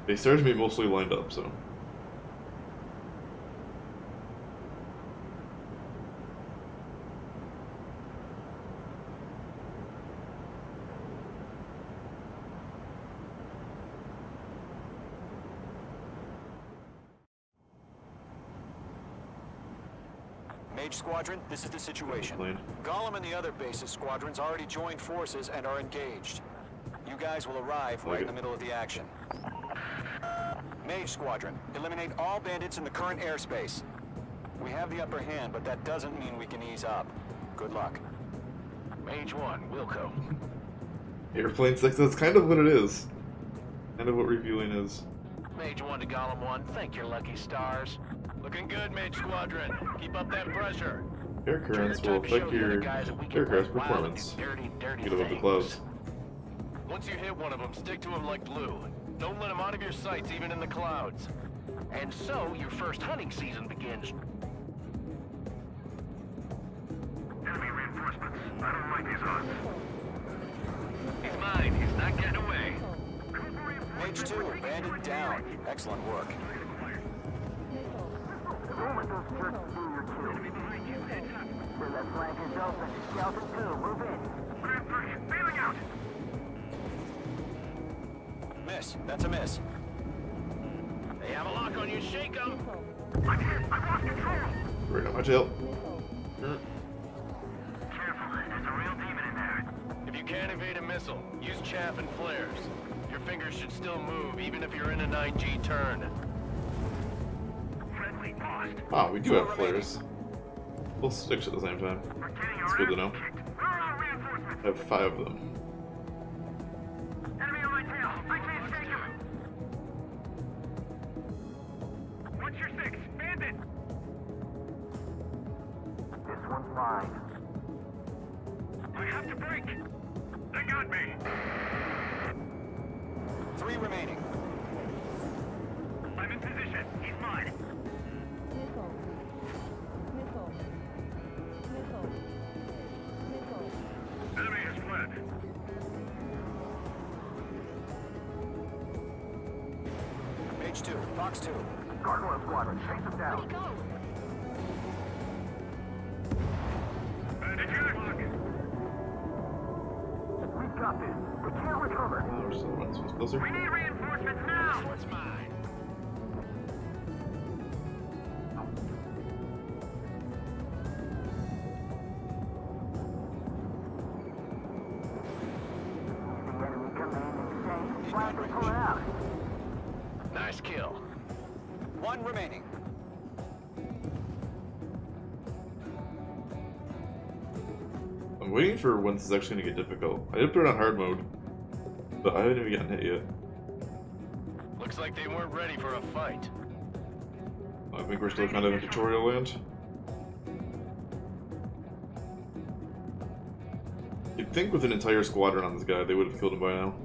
They started to be mostly lined up, so. Mage Squadron, this is the situation. Gollum and the other bases squadrons already joined forces and are engaged. You guys will arrive right in the middle of the action. Mage Squadron, eliminate all bandits in the current airspace. We have the upper hand, but that doesn't mean we can ease up. Good luck. Mage 1, Wilco. Airplane 6, that's kind of what it is. Kind of what refueling is. Mage 1 to Gollum 1, thank your lucky stars. Looking good, Mage Squadron. Keep up that pressure. Air currents will affect your aircraft's performance. Get above the clouds. Once you hit one of them, stick to them like glue. Don't let them out of your sights, even in the clouds. And so, your first hunting season begins. Enemy reinforcements. I don't like these odds. He's mine. He's not getting away. Mage 2, bandit down. Excellent work. Don't let those jerks do your kill. Where that flank is open. Skeleton 2, move in. Grand 3, bailing out. Miss. That's a miss. They have a lock on you. Shake them. I'm hit. I've lost control. Right on my tail. Careful. There's a real demon in there. If you can't evade a missile, use chaff and flares. Your fingers should still move, even if you're in a 9G turn. Friendly lost. Ah, we do have flares. Both sticks at the same time. It's good to know. I have 5 of them. Enemy on my tail. I can't shake him. fine. I have to break. They got me. 3 remaining. I'm in position. He's mine. Missile. Missile. Missile. Missile. Enemy has fled. Mage 2, Fox 2. Gargoyle Squadron, chase them down. Where'd he go? We've got this. We can't recover. There's the ones who's closer. We need reinforcements now. This one's mine. The enemy coming in. Flag is pulling out. Nice kill. 1 remaining. I'm waiting for when this is actually going to get difficult. I did put it on hard mode, but I haven't even gotten hit yet. Looks like they weren't ready for a fight. I think we're still kind of in tutorial land. You'd think with an entire squadron on this guy, they would have killed him by now.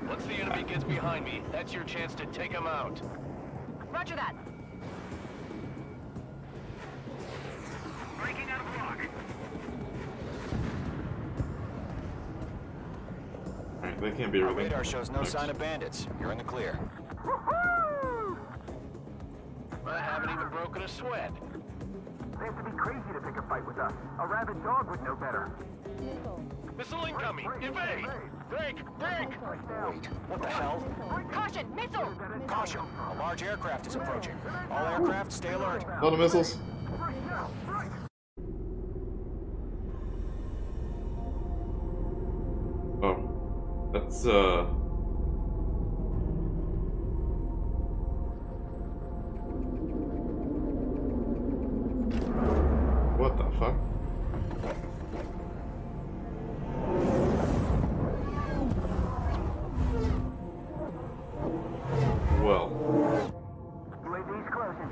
Once the enemy gets behind me, that's your chance to take him out. Roger that. Breaking out of block. Alright, that can't be Our everything. radar shows no sign of bandits. You're in the clear. I haven't even broken a sweat. They have to be crazy to pick a fight with us. A rabid dog would know better. Missile. Missile incoming! Evade! Break! Break! Wait, what the hell? Caution! Missile! Caution! A large aircraft is approaching. All aircraft, stay alert. A lot of missiles. Oh. That's, what the fuck? Well. UAV's closing.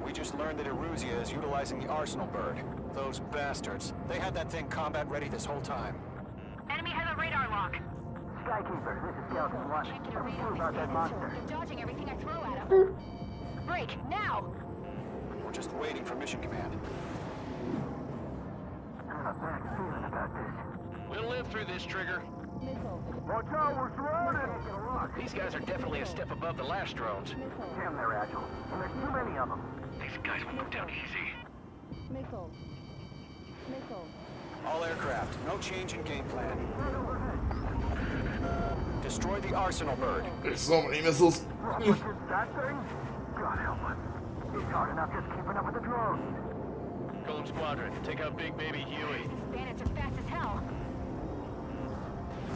We just learned that Eruzia is utilizing the Arsenal bird. Those bastards. They had that thing combat ready this whole time. Enemy has a radar lock. Skykeeper, this is Skeleton 1. Can't get a What do read you do on about my that monster? They're dodging everything I throw at them. Break! Now! We're just waiting for mission command. I have a bad feeling about this. We'll live through this, Trigger. Missile. Watch out, we're surrounded! These guys are definitely a step above the last drones. Damn, they're agile. And there's too many of them. These guys will go down easy. Missile. Missile. All aircraft, no change in game plan. Destroy the Arsenal bird. There's so many missiles. What is that thing? God help us. He's hard enough just keeping up with the drones. Golem Squadron, take out Big Baby Huey. Bandits are fast as hell.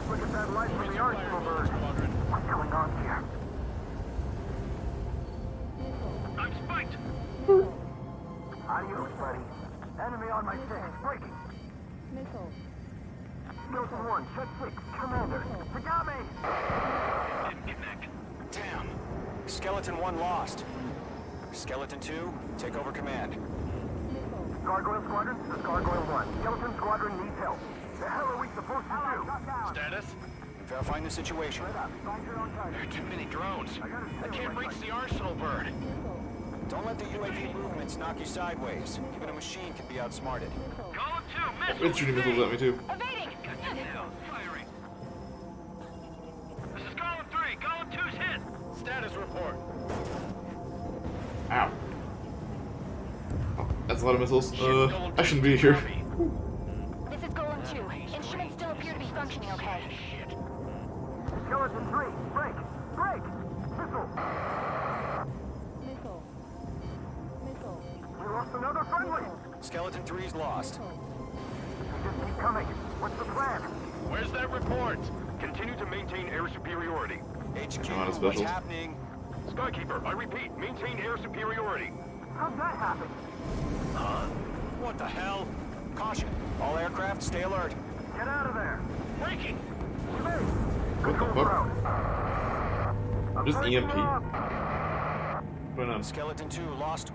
Look at that light from the Arsenal bird. What's going on here? I'm spiked. Adios, buddy. Enemy on my 6. Breaking. Missile. Skeleton 1, check 6. Commander. They got me! Didn't connect. Damn. Skeleton 1 lost. Skeleton 2, take over command. Gargoyle Squadron, this is Gargoyle 1. Skeleton Squadron needs help. The hell are we supposed to do? Status? Verifying the situation. There are too many drones. I can't reach the Arsenal bird. Don't let the UAV movements knock you sideways. Even a machine can be outsmarted. Column 2, missile. It's shooting missiles at me too. Evading! Firing. This is column 3. Column 2's hit. Status report. Ow. Oh, that's a lot of missiles. I shouldn't be here. This is Golem 2. Instruments still appear to be functioning okay. Skeleton 3, break! Break! Missile! Missile. Missile. We lost another friendly! Skeleton 3's lost. Just keep coming. What's the plan? Where's that report? Continue to maintain air superiority. HQ, Come on, what's specials. happening? Skykeeper, I repeat, maintain air superiority. How'd that happen? What the hell? Caution. All aircraft, stay alert. Get out of there! Breaking! What the fuck? Just EMP? going on? Skeleton 2 lost.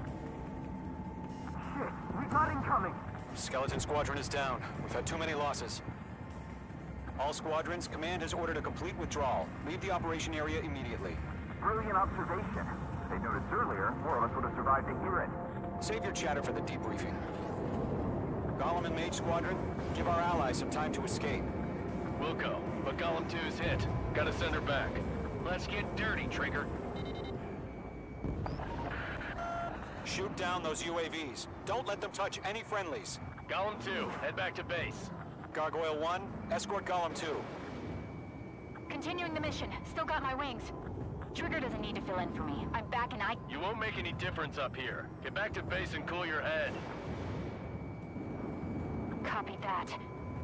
Shit, we got incoming. Skeleton Squadron is down. We've had too many losses. All squadrons, command has ordered a complete withdrawal. Leave the operation area immediately. Brilliant observation. If they'd noticed earlier, more of us would have survived to hear it. Save your chatter for the debriefing. Golem and Mage Squadron, give our allies some time to escape. We'll go, but Golem 2's hit. Gotta send her back. Let's get dirty, Trigger. Shoot down those UAVs. Don't let them touch any friendlies. Golem 2, head back to base. Gargoyle 1, escort Golem 2. Continuing the mission. Still got my wings. Trigger doesn't need to fill in for me. I'm back and I... You won't make any difference up here. Get back to base and cool your head. Copy that.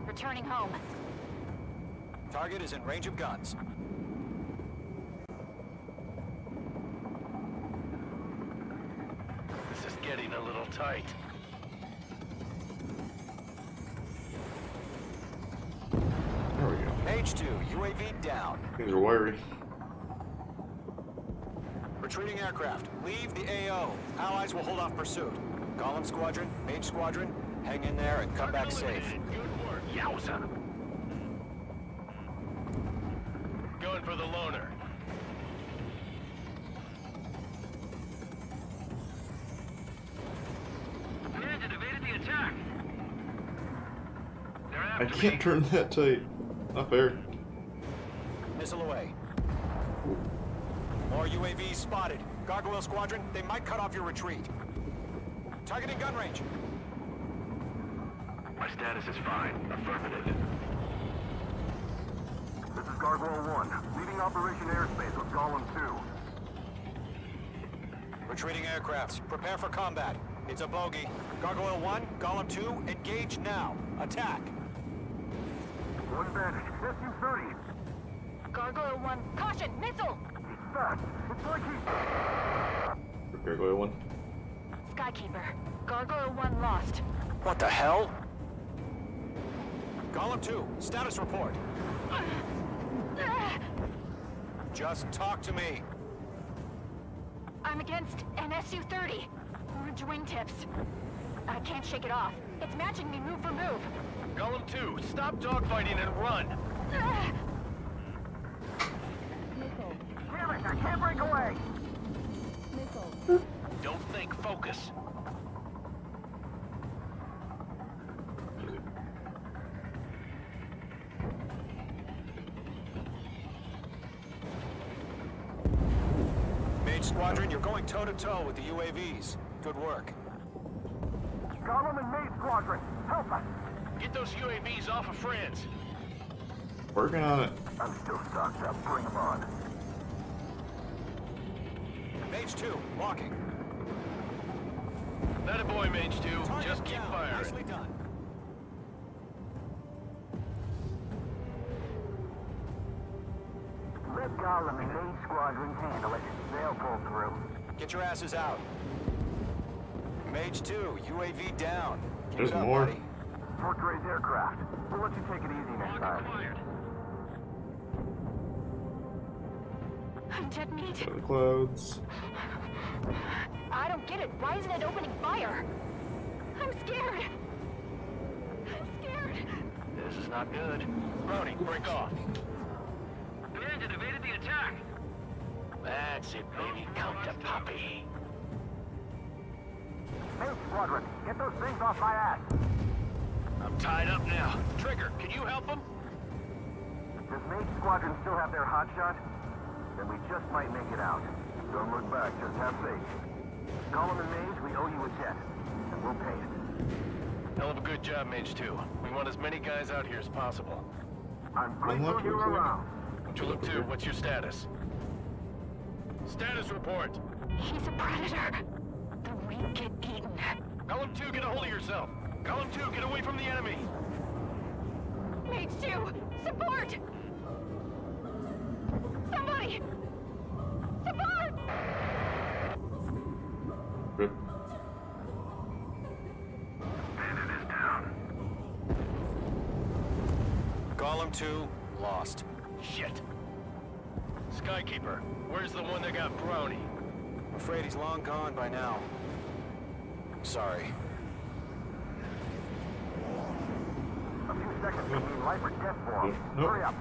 Returning home. Target is in range of guns. This is getting a little tight. There we go. Mage 2, UAV down. Things are wiry. Retreating aircraft. Leave the AO. Allies will hold off pursuit. Golem Squadron, Mage Squadron, hang in there and come back safe. Good work, Yowza. Going for the loner. Command evaded the attack. They're I after can't me. turn that tight. Not fair. Missile away. More UAVs spotted. Gargoyle Squadron, they might cut off your retreat. Targeting gun range. My status is fine. Affirmative. This is Gargoyle 1, leaving Operation Airspace with Golem 2. Retreating aircrafts, prepare for combat. It's a bogey. Gargoyle 1, Golem 2, engage now. Attack. One advantage. SU-30. Gargoyle 1, caution! Missile! He's fast. It's like he's... Gargoyle 1. Skykeeper. Gargoyle 1 lost. What the hell? Golem 2, status report. Just talk to me. I'm against an SU-30. Orange wingtips. I can't shake it off. It's matching me move for move. Golem 2, stop dogfighting and run. Damn it, I can't break away. Don't think, focus. Mage Squadron, you're going toe-to-toe with the UAVs. Good work. Golem and Mage Squadron, help us. Get those UAVs off of friends. Working on it. I'm still stocked up. Bring them on. Mage 2, walking. That a boy, Mage 2. Target Just keep down. firing. Nicely done. Let Golem and Mage Squadron handle it. They'll pull through. Get your asses out. Mage 2, UAV down. Keep There's it up, more. buddy. Fort Gray's aircraft. We'll let you take it easy next time. I'm dead meat. The clouds. I don't get it. Why isn't it opening fire? I'm scared. I'm scared. This is not good. Brownie, break off. Command evaded the attack. That's it, baby. Count to Poppy. Mage Squadron, get those things off my ass. I'm tied up now. Trigger, can you help him? Does Mage Squadron still have their hotshot? Then we just might make it out. Don't look back, just have faith. Golem and Mage, we owe you a debt. And we'll pay it. Hell of a good job, Mage 2. We want as many guys out here as possible. I'm grateful you're around. Tulip 2, what's your status? Status report. He's a predator. The weak get eaten. Golem 2, get a hold of yourself. Golem 2, get away from the enemy. Mage 2, support! Somebody! Support! Good. Golem 2, lost. Shit. Skykeeper, where's the one that got Brownie? I'm afraid he's long gone by now. Sorry. A few seconds can mean life or death for him. Nope. Hurry up.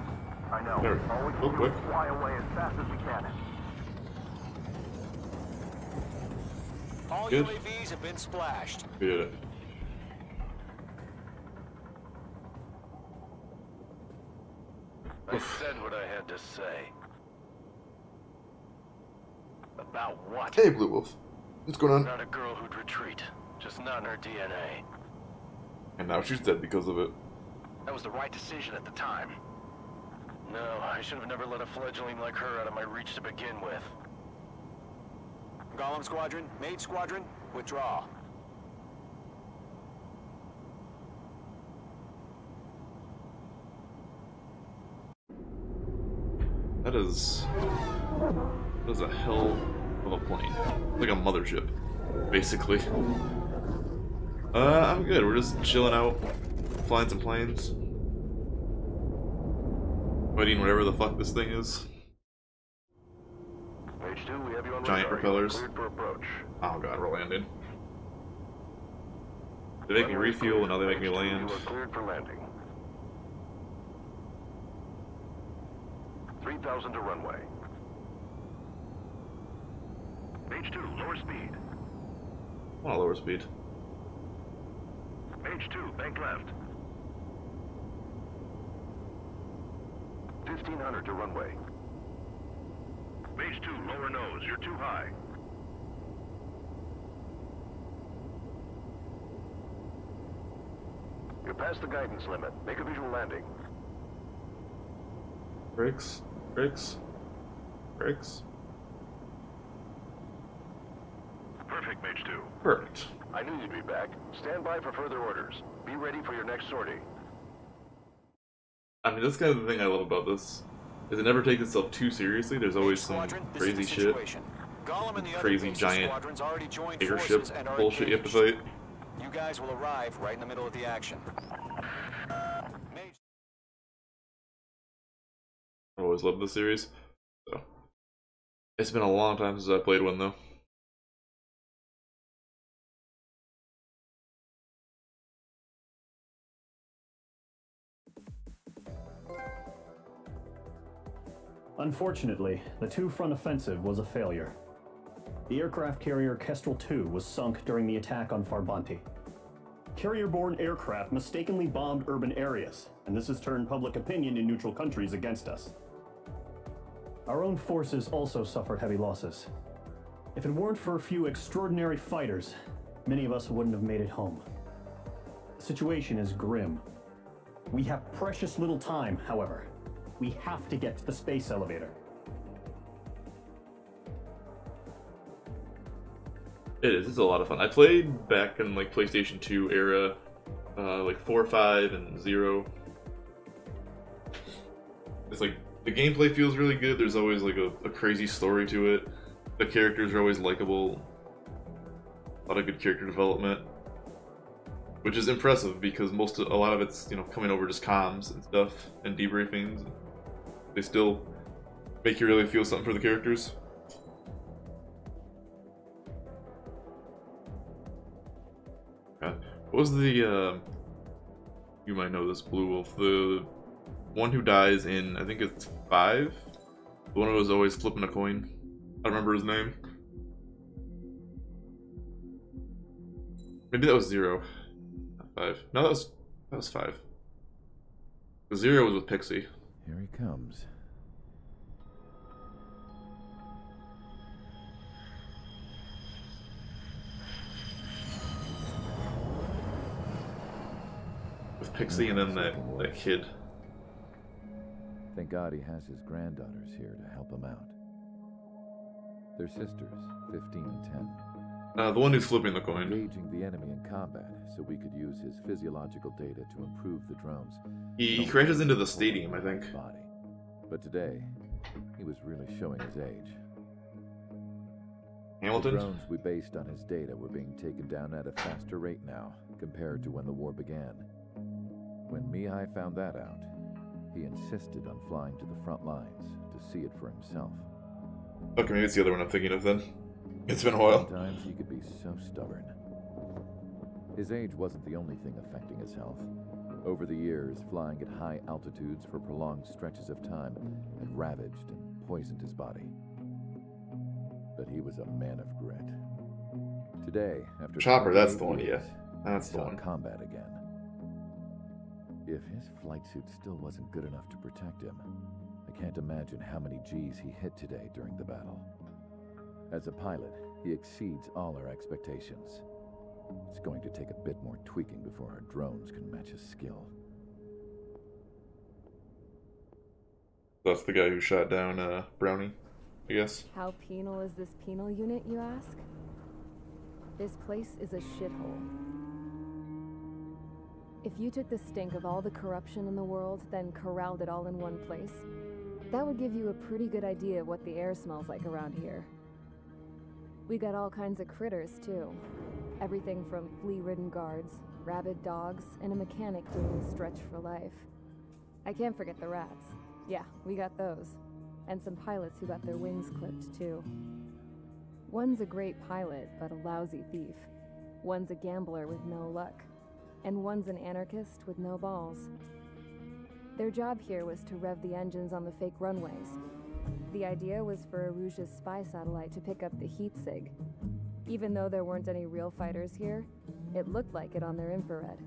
I know. There. All we can do is fly away as fast as we can. All Good. UAVs have been splashed. We did it. I said what I had to say. About what? Hey, Blue Wolf. What's going on? Not a girl who'd retreat. Just not in her DNA. And now she's dead because of it. That was the right decision at the time. No, I should have never let a fledgling like her out of my reach to begin with. Golem Squadron, Mage Squadron, withdraw. That is a hell of a plane. Like a mothership, basically. I'm good. We're just chilling out, flying some planes, fighting whatever the fuck this thing is. H2, we have you on Giant radar. propellers. Cleared for approach. Oh god, we're landing. They make me refuel, and now they make me land. You are cleared for landing. 3,000 to runway. H2, lower speed. I want to lower speed. H2, bank left. 1,500 to runway. H2, lower nose, you're too high. You're past the guidance limit. Make a visual landing. Brakes, brakes, brakes. Perfect, Mage 2. Perfect. I knew you'd be back. Stand by for further orders. Be ready for your next sortie. I mean, that's kind of the thing I love about this. Is it never takes itself too seriously. There's always some crazy shit. Crazy giant airship bullshit you have to fight. You guys will arrive right in the middle of the action. I've always loved this series. So it's been a long time since I played one though. Unfortunately, the two-front offensive was a failure. The aircraft carrier Kestrel II was sunk during the attack on Farbanti. Carrier-borne aircraft mistakenly bombed urban areas, and this has turned public opinion in neutral countries against us. Our own forces also suffered heavy losses. If it weren't for a few extraordinary fighters, many of us wouldn't have made it home. The situation is grim. We have precious little time, however. We have to get to the space elevator. It is. It's a lot of fun. I played back in like PlayStation 2 era, like 4, 5, and 0. It's like the gameplay feels really good. There's always like a crazy story to it. The characters are always likable. A lot of good character development, which is impressive because a lot of it's coming over just comms and stuff and debriefings. They still make you really feel something for the characters. What was the, you might know this, Blue Wolf, the one who dies in, I think it's 5? The one who was always flipping a coin? I don't remember his name. Maybe that was 0. Not 5. No, that was 5. The 0 was with Pixie. Here he comes. With Pixie and then that kid. Thank God he has his granddaughters here to help him out. They're sisters, 15 and 10. The one who's flipping the coin. Engaging the enemy in combat so we could use his physiological data to improve the drones. He crashes into the stadium, I think. Body. But today, he was really showing his age. Hamilton? The drones we based on his data were being taken down at a faster rate now, compared to when the war began. When Mihai found that out, he insisted on flying to the front lines to see it for himself. Okay, maybe it's the other one I'm thinking of then. It's been a while. Sometimes he could be so stubborn. His age wasn't the only thing affecting his health. Over the years, flying at high altitudes for prolonged stretches of time had ravaged and poisoned his body. But he was a man of grit. Today, after Chopper, that's the 28 one, yeah. years, That's he the saw one. combat again. If his flight suit still wasn't good enough to protect him, I can't imagine how many G's he hit today during the battle. As a pilot, he exceeds all our expectations. It's going to take a bit more tweaking before our drones can match his skill. That's the guy who shot down Brownie, I guess. How penal is this penal unit, you ask? This place is a shithole. If you took the stink of all the corruption in the world, then corralled it all in one place, that would give you a pretty good idea of what the air smells like around here. We got all kinds of critters, too. Everything from flea-ridden guards, rabid dogs, and a mechanic doing the stretch for life. I can't forget the rats. Yeah, we got those. And some pilots who got their wings clipped, too. One's a great pilot, but a lousy thief. One's a gambler with no luck. And one's an anarchist with no balls. Their job here was to rev the engines on the fake runways. The idea was for Erusia's spy satellite to pick up the heat sig. Even though there weren't any real fighters here, it looked like it on their infrared.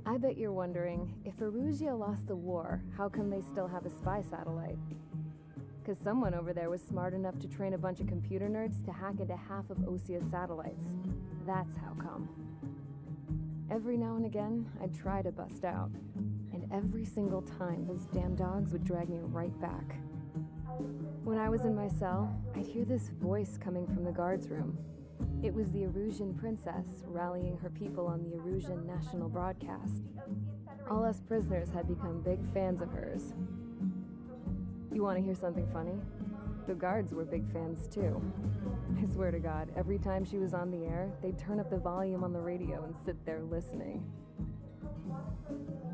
I bet you're wondering, if Erusia lost the war, how come they still have a spy satellite? Because someone over there was smart enough to train a bunch of computer nerds to hack into half of Osia's satellites. That's how come. Every now and again, I'd try to bust out. And every single time, those damn dogs would drag me right back. When I was in my cell, I'd hear this voice coming from the guards room. It was the Erusian princess rallying her people on the Erusian national broadcast. All us prisoners had become big fans of hers. You want to hear something funny? The guards were big fans too. I swear to God, every time she was on the air, they'd turn up the volume on the radio and sit there listening.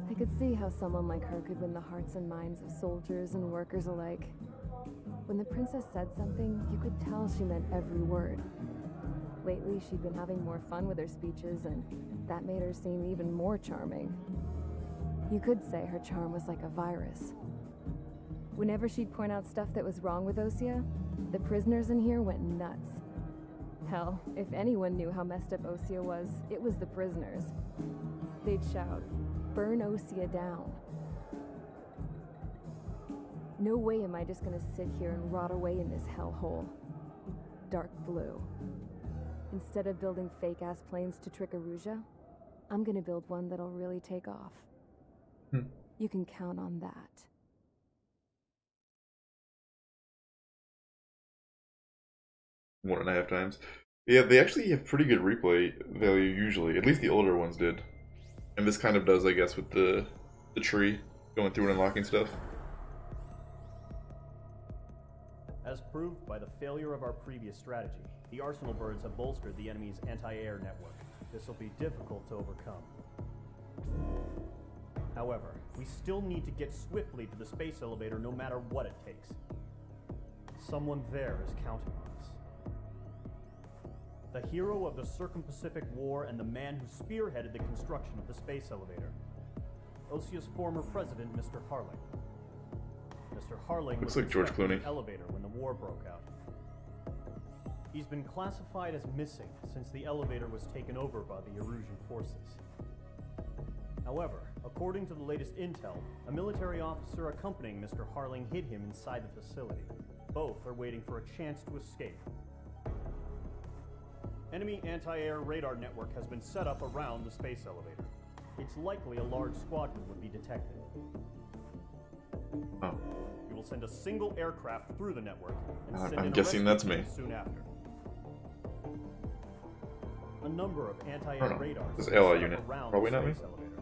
I could see how someone like her could win the hearts and minds of soldiers and workers alike. When the princess said something, you could tell she meant every word. Lately, she'd been having more fun with her speeches, and that made her seem even more charming. You could say her charm was like a virus. Whenever she'd point out stuff that was wrong with Osia, the prisoners in here went nuts. Hell, if anyone knew how messed up Osia was, it was the prisoners. They'd shout, "Burn Osia down." No way am I just gonna sit here and rot away in this hellhole. Dark blue. Instead of building fake-ass planes to trick Erusia, I'm gonna build one that'll really take off. You can count on that. One and a half times. Yeah, they actually have pretty good replay value usually. At least the older ones did. And this kind of does, I guess, with the tree going through and unlocking stuff. As proved by the failure of our previous strategy, the Arsenal birds have bolstered the enemy's anti-air network. This will be difficult to overcome. However, we still need to get swiftly to the space elevator no matter what it takes. Someone there is counting on us. The hero of the Circum-Pacific War and the man who spearheaded the construction of the space elevator. Osia's former president, Mr. Harling. Mr. Harling Looks was like George inspecting Clooney. the elevator when the war broke out. He's been classified as missing since the elevator was taken over by the Erusian forces. However, according to the latest intel, a military officer accompanying Mr. Harling hid him inside the facility. Both are waiting for a chance to escape. Enemy anti-air radar network has been set up around the space elevator. It's likely a large squadron would be detected. Oh. We will send a single aircraft through the network and send I'm in a guessing rescue that's me. team soon after. A number of Oh, anti-air no. radars This have been ally set up unit. around Probably the not me. space elevator.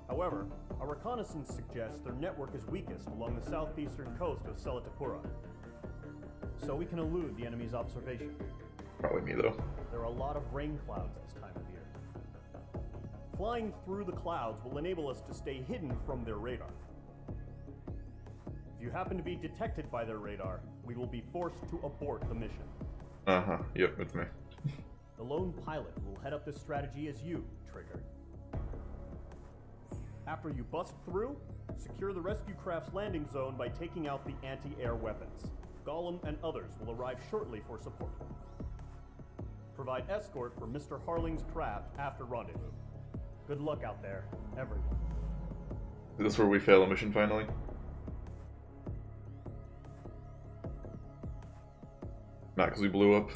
However, our reconnaissance suggests their network is weakest along the southeastern coast of Selatapura. So we can elude the enemy's observation. Probably me, though. There are a lot of rain clouds this time of year. Flying through the clouds will enable us to stay hidden from their radar. If you happen to be detected by their radar, we will be forced to abort the mission. Uh-huh. Yep, it's me. The lone pilot will head up this strategy as you, Trigger. After you bust through, secure the rescue craft's landing zone by taking out the anti-air weapons. Gollum and others will arrive shortly for support. Provide escort for Mr. Harling's craft after rendezvous. Good luck out there, everyone. Is this where we fail a mission finally? Not because we blew up.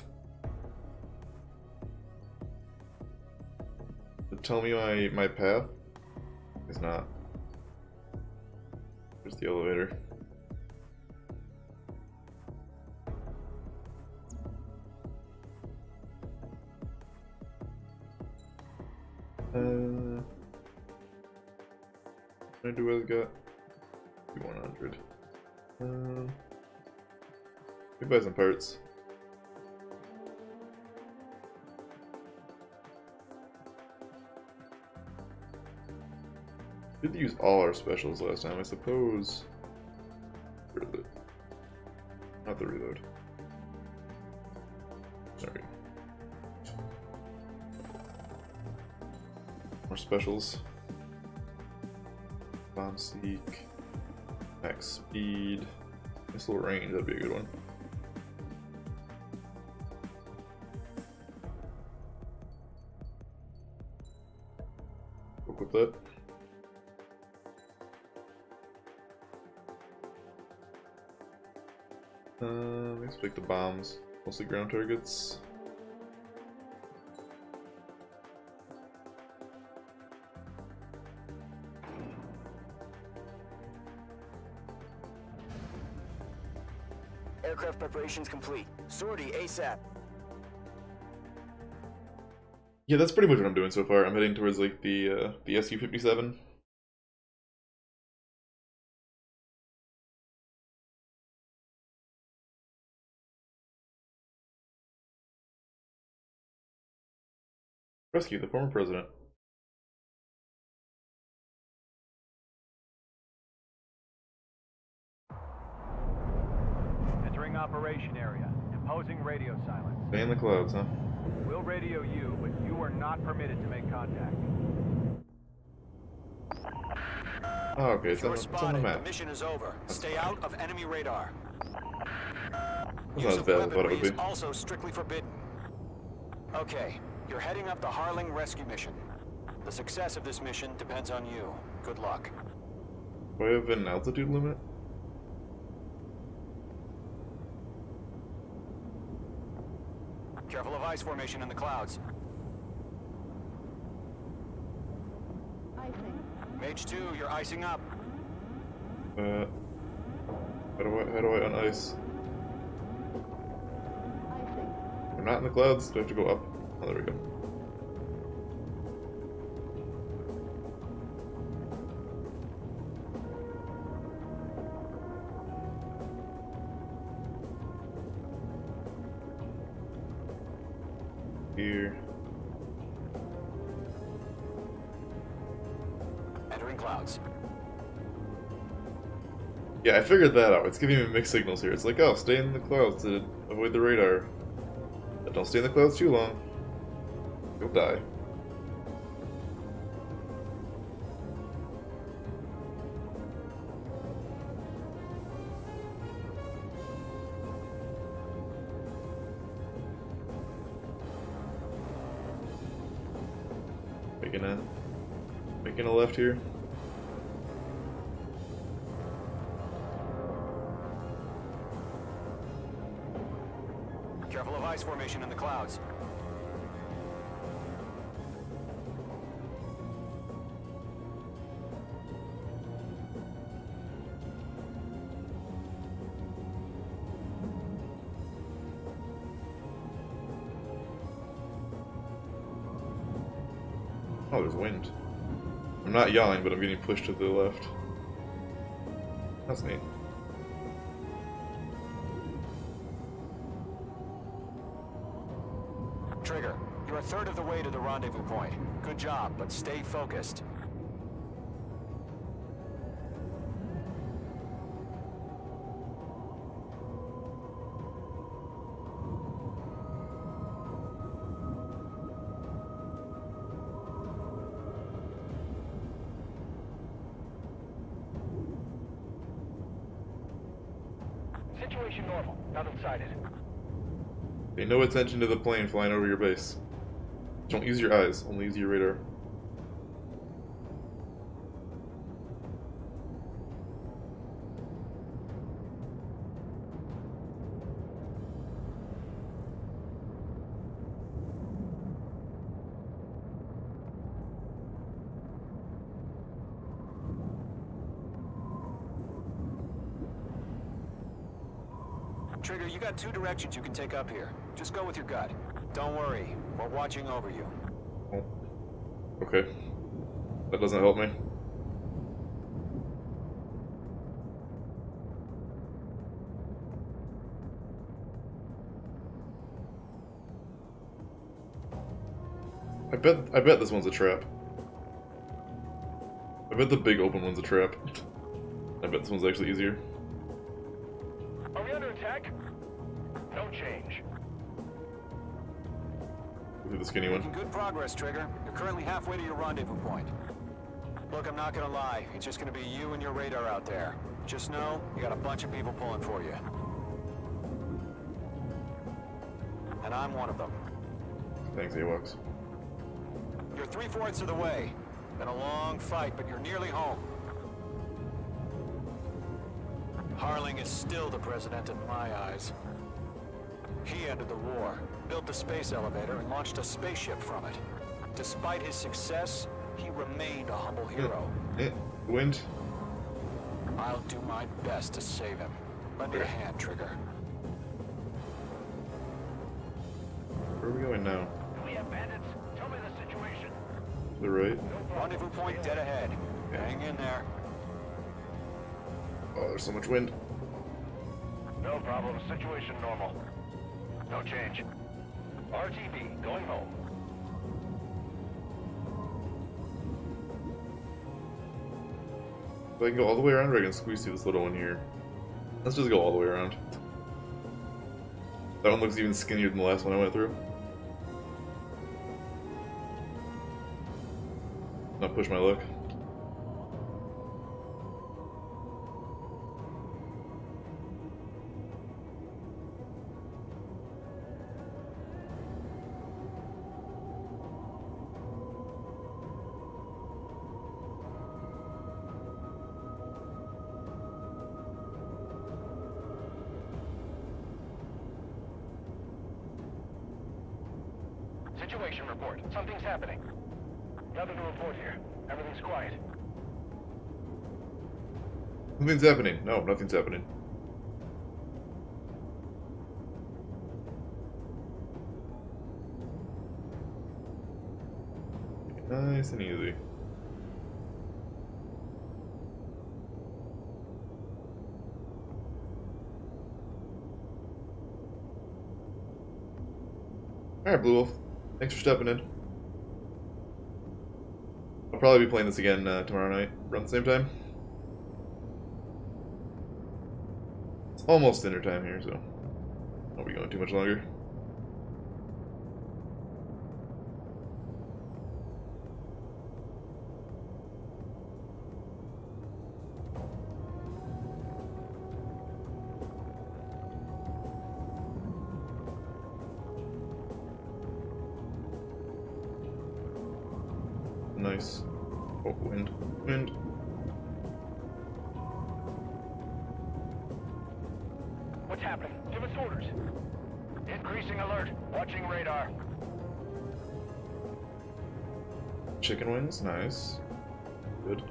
But tell me my path? It's not. There's the elevator. What do I got? 100. Let me buy some parts. We did use all our specials last time, I suppose. Where is it? Not the reload. Sorry. More specials. Bomb seek. Max speed. Missile range, that'd be a good one. We'll equip that. Let's pick the bombs. Mostly ground targets. Aircraft preparations complete. Sortie ASAP. Yeah, that's pretty much what I'm doing so far. I'm heading towards like the SU-57. Rescue the former president. Entering operation area. Imposing radio silence. Stay in the clouds, huh? We'll radio you, but you are not permitted to make contact. Oh, okay, it's on the map. The mission is over. Stay out of enemy radar. That's not as bad as I thought it would be. Is also strictly forbidden. Okay, you're heading up the Harling rescue mission. The success of this mission depends on you. Good luck. Do I have an altitude limit? Careful of ice formation in the clouds. Icing. Mage 2, you're icing up. How do I un-ice? I'm not in the clouds. Do I have to go up? Oh, there we go. Here. Entering clouds. Yeah, I figured that out. It's giving me mixed signals here. It's like, oh, stay in the clouds to avoid the radar. But don't stay in the clouds too long. You'll die. Making a left here. Careful of ice formation in the clouds. Oh, there's wind. I'm not yawing, but I'm getting pushed to the left. That's neat. Trigger, you're a third of the way to the rendezvous point. Good job, but stay focused. Situation normal. Nothing sighted. Pay no attention to the plane flying over your base. Don't use your eyes, only use your radar. Trigger, you got 2 directions you can take up here. Just go with your gut. Don't worry, we're watching over you. Oh. Okay. That doesn't help me. I bet this one's a trap. I bet the big open one's a trap. I bet this one's actually easier. Are we under attack? No change. Through the skinny one. Making good progress, Trigger. You're currently halfway to your rendezvous point. Look, I'm not gonna lie. It's just gonna be you and your radar out there. Just know, you got a bunch of people pulling for you. And I'm one of them. Thanks, AWACS. You're 3/4 of the way. Been a long fight, but you're nearly home. Harling is still the president in my eyes. He ended the war, built the space elevator, and launched a spaceship from it. Despite his success, he remained a humble hero. Wind. I'll do my best to save him. Lend me a hand, Trigger. Where are we going now? Do we have bandits? Tell me the situation. To the right. Rendezvous point dead ahead. Hang in there. Oh, there's so much wind. No problem. Situation normal. No change. RTB, going home. If I can go all the way around, or I can squeeze through this little one here. Let's just go all the way around. That one looks even skinnier than the last one I went through. Not push my luck. Situation report. Something's happening. Nothing to report here. Everything's quiet. Something's happening. No, nothing's happening. Nice and easy. Alright, Blue Wolf. Thanks for stepping in. I'll probably be playing this again tomorrow night, around the same time. It's almost dinner time here, so I won't be going too much longer. Nice. Oh, wind. Wind. What's happening? Give us orders. Increasing alert. Watching radar. Chicken wings. Nice. Good.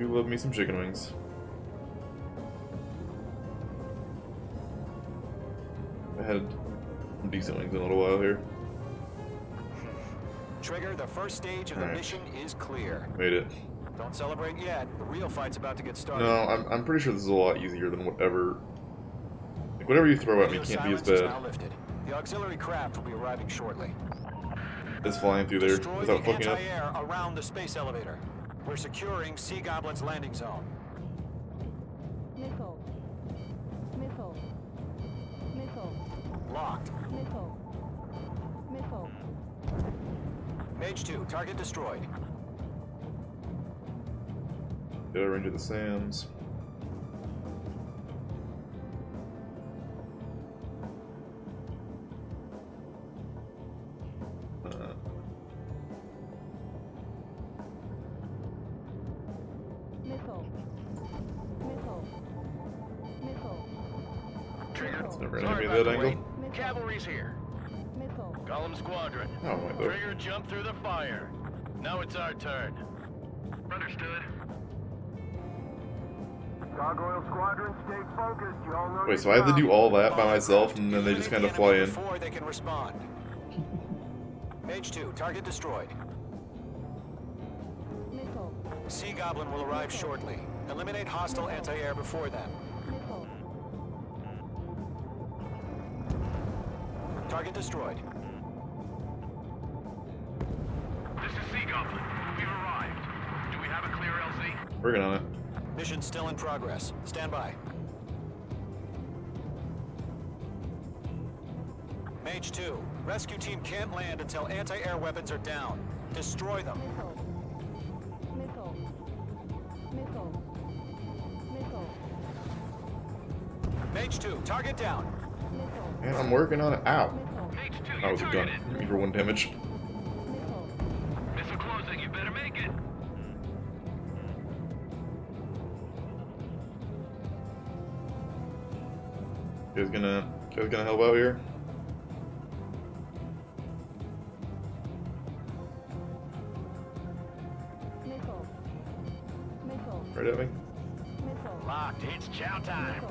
You love me some chicken wings. I had some decent wings in a little while here. Trigger, the first stage of the mission is clear. Made it. Don't celebrate yet. The real fight's about to get started. No, I'm pretty sure this is a lot easier than whatever. Like whatever you throw at me can't be as bad. The auxiliary craft will be arriving shortly. It's flying through there Destroy without the fucking up. anti-air around the space elevator. We're securing Sea Goblin's landing zone. Missile. Missile. Missile. Locked. Missile. Missile. Mage 2, target destroyed. Get over into the SAMs. It's never gonna be that angle. Cavalry's here. Golem Squadron. Oh, wait, though. Trigger jumped through the fire. Now it's our turn. Understood. Gargoyle Squadron, stay focused. You all know. Wait, so I have to do all that by myself, and then they just kind of fly in. Before they can respond. Mage 2, target destroyed. Sea Goblin will arrive shortly. Eliminate hostile anti-air before then. Target destroyed. This is Sea Goblin. We've arrived. Do we have a clear LZ? Working on it. Mission still in progress. Stand by. Mage 2, rescue team can't land until anti-air weapons are down. Destroy them. Mage 2, target down. Man, I'm working on it. Ow. That was a gun. Hit me for 1 damage. Missile closing. You better make it. You guys gonna help out here? Right at me? Locked. It's chow time.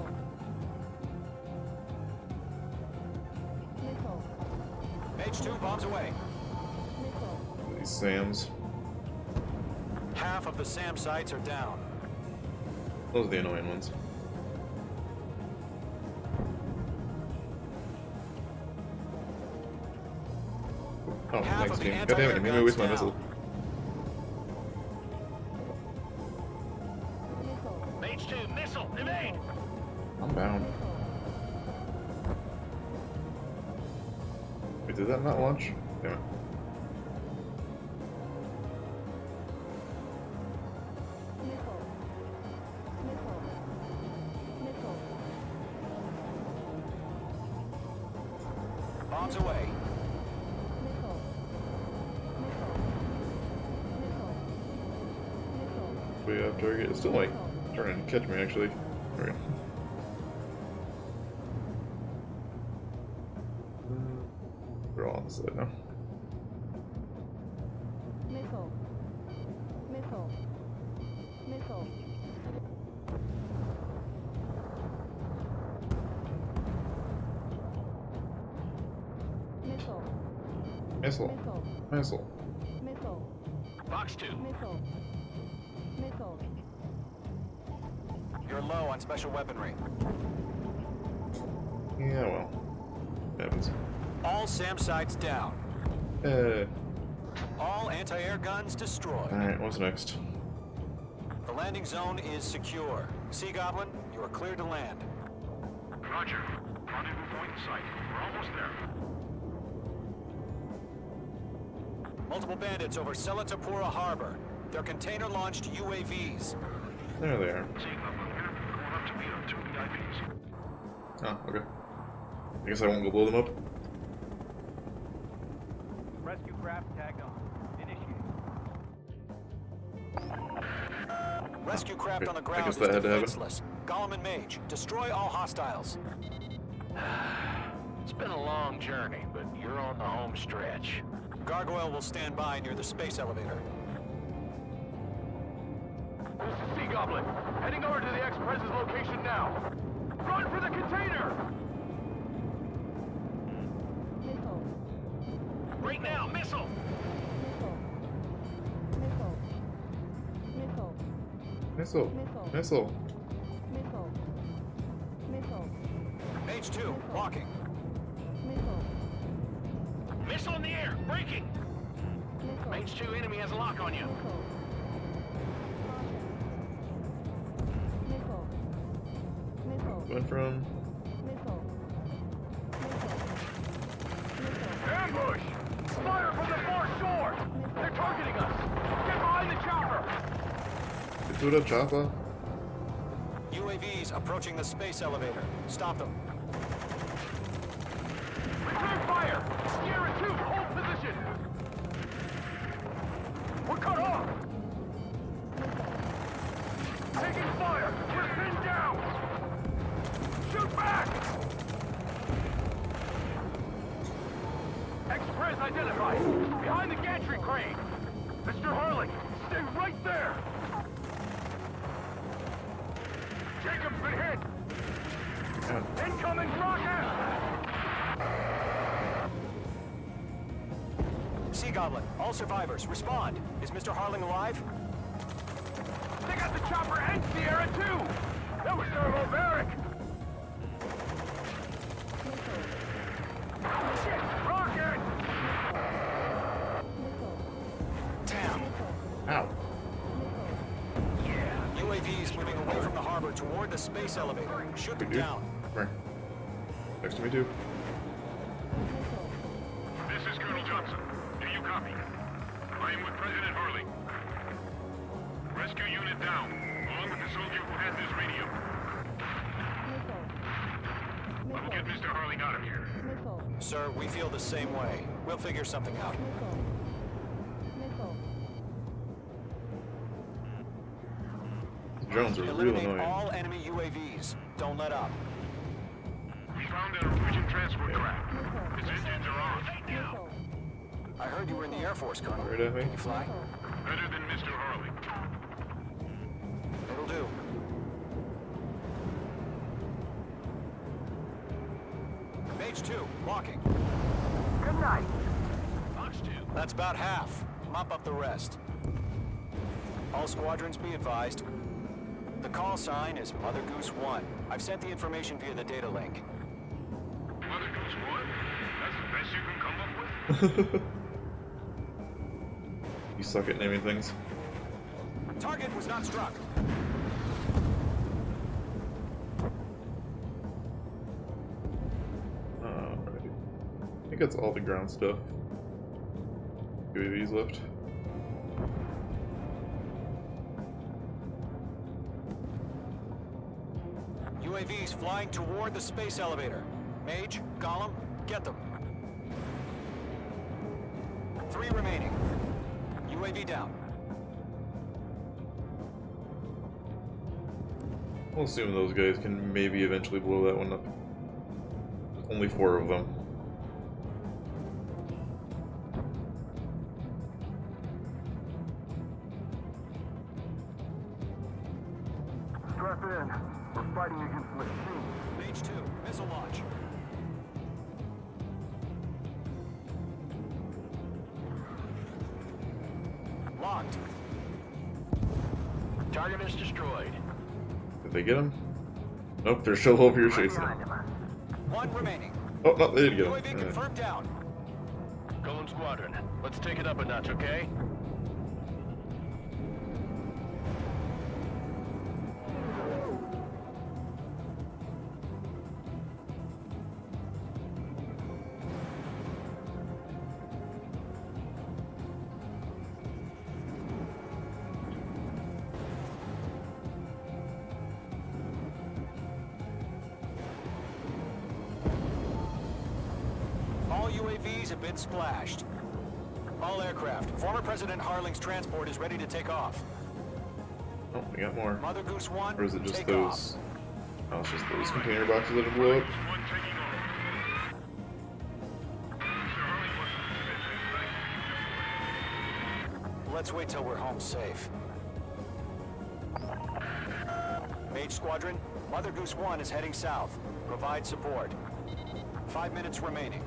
Mage 2, bombs away. These SAMs. Half of the SAM sites are down. Those are the annoying ones. Oh, thanks, team. God damn it, you made me waste my missile. Mage 2, missile, evade! I'm bound. Wait, did that not launch? Damn it. Bombs away. Way off target. It's still like trying to catch me actually. Okay. We're all on the side now. Missile. Missile. Missile. Missile. Missile. Missile. Missile. Box 2. Missile. Missile. You're low on special weaponry. Yeah, well. Happens. All SAM sites down. All anti-air guns destroyed. Alright, what's next? The landing zone is secure. Sea Goblin, you are clear to land. Roger. Rendezvous point in sight. We're almost there. Multiple bandits over Selatapura Harbor. They're container-launched UAVs. There they are. Sea Goblin here. Going up to meet up 2 VIPs. Oh, okay. I guess I won't go blow them up. Rescue craft tagged on. Initiate. Rescue craft on the ground is that had to happen. defenseless. Golem and Mage, destroy all hostiles. It's been a long journey, but you're on the home stretch. Gargoyle will stand by near the space elevator. This is Sea Goblin. Heading over to the Express's location now. Run for the container! Missile. Right now, missile! Missile. Missile. Missile. Missile. Missile. Missile. Mage 2, walking. Missile. Missile in the air! Braking! Mage 2 enemy has a lock on you. Missile. Missile. Went from. Missile. Ambush! Fire from the far shore! They're targeting us! Get behind the chopper! Do it up, Chopper. UAVs approaching the space elevator. Stop them. Return fire! Sierra 2, hold position! We're cut off! Taking fire! We're pinned down! Shoot back! Express identified! Behind the gantry crane! Mr. Harling, stay right there! Jacob's been hit! Incoming rocket! Sea Goblin, all survivors, respond. Is Mr. Harling alive? They got the chopper and Sierra too! That was thermobaric! Shit! Rocket! Damn. Ow. Yeah. UAVs moving away from the harbor toward the space elevator. Shoot them Dude. down. Come here. Next to me too. This is Colonel Johnson. Do you copy? I am with President Harling. Rescue unit down, along with the soldier who has this radio. I will get Mr. Harling out of here. Sir, we feel the same way. We'll figure something out. The drones are real Eliminate annoying. all enemy UAVs. Don't let up. We found an Norwegian transport craft. Its engines are on. I heard you were in the Air Force, Colonel. Right at me. Can you fly? Better than Mr. Harling. It'll do. Mage 2, walking. Good night. Fox 2. That's about half. Mop up the rest. All squadrons be advised. The call sign is Mother Goose 1. I've sent the information via the data link. Mother Goose 1? That's the best you can come up with? You suck at naming things. Target was not struck. Alright. I think that's all the ground stuff. UAVs left. UAVs flying toward the space elevator. Mage, Gollum, get them. 3 remaining. UAV down. I'll assume those guys can maybe eventually blow that one up. Only 4 of them. Strap in. We're fighting against machines. Mage 2, missile launch. Locked. Target is destroyed. Did they get him? Nope, they're still over here chasing him. 1 remaining. Oh, no, they did get him. UAV confirmed down. Golem Squadron, let's take it up a notch, okay? All UAVs have been splashed. All aircraft. Former President Harling's transport is ready to take off. Oh, we got more. Mother Goose 1, Or is it just take those? off. Oh, it's just those container boxes that blew up. One taking off. Mr. Harling wants to submit. Let's wait till we're home safe. Mage Squadron, Mother Goose 1 is heading south. Provide support. 5 minutes remaining.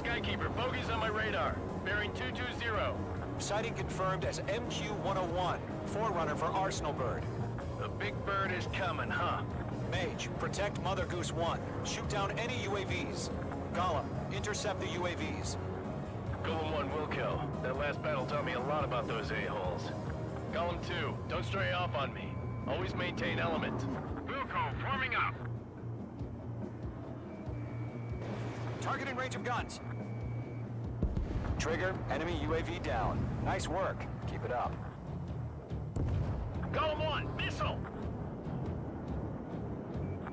Skykeeper, bogeys on my radar. Bearing 220. Sighting confirmed as MQ-101, forerunner for Arsenal Bird. The big bird is coming, huh? Mage, protect Mother Goose 1. Shoot down any UAVs. Gollum, intercept the UAVs. Golem 1 will kill. That last battle taught me a lot about those a-holes. Golem 2, don't stray off on me. Always maintain element. Wilco, forming up. Target in range of guns. Trigger, enemy UAV down. Nice work. Keep it up. Golem 1, missile!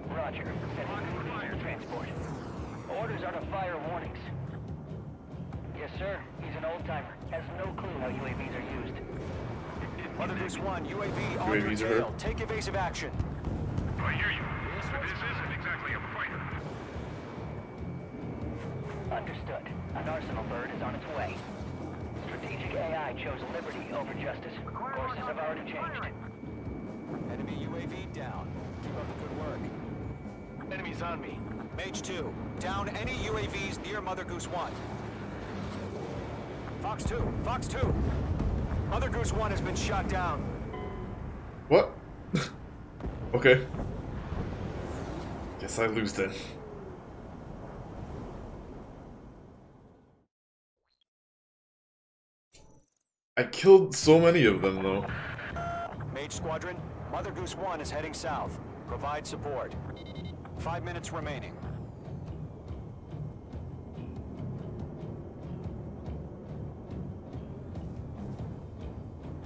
Roger. Sending UAVs to transport. Orders are to fire warnings. Yes, sir. He's an old-timer. Has no clue how UAVs are used. Mother Goose 1, UAV on your UAVs are tail. Take evasive action. I hear you. But this isn't exactly a fighter. Understood. An arsenal bird is on its way. Strategic AI chose liberty over justice. Courses have already changed. Enemy UAV down. Keep up the good work. Enemies on me. Mage 2, down any UAVs near Mother Goose 1. Fox 2, Fox 2. Mother Goose 1 has been shot down. What? Okay. Guess I lose then. I killed so many of them though. Mage Squadron, Mother Goose 1 is heading south. Provide support. 5 minutes remaining.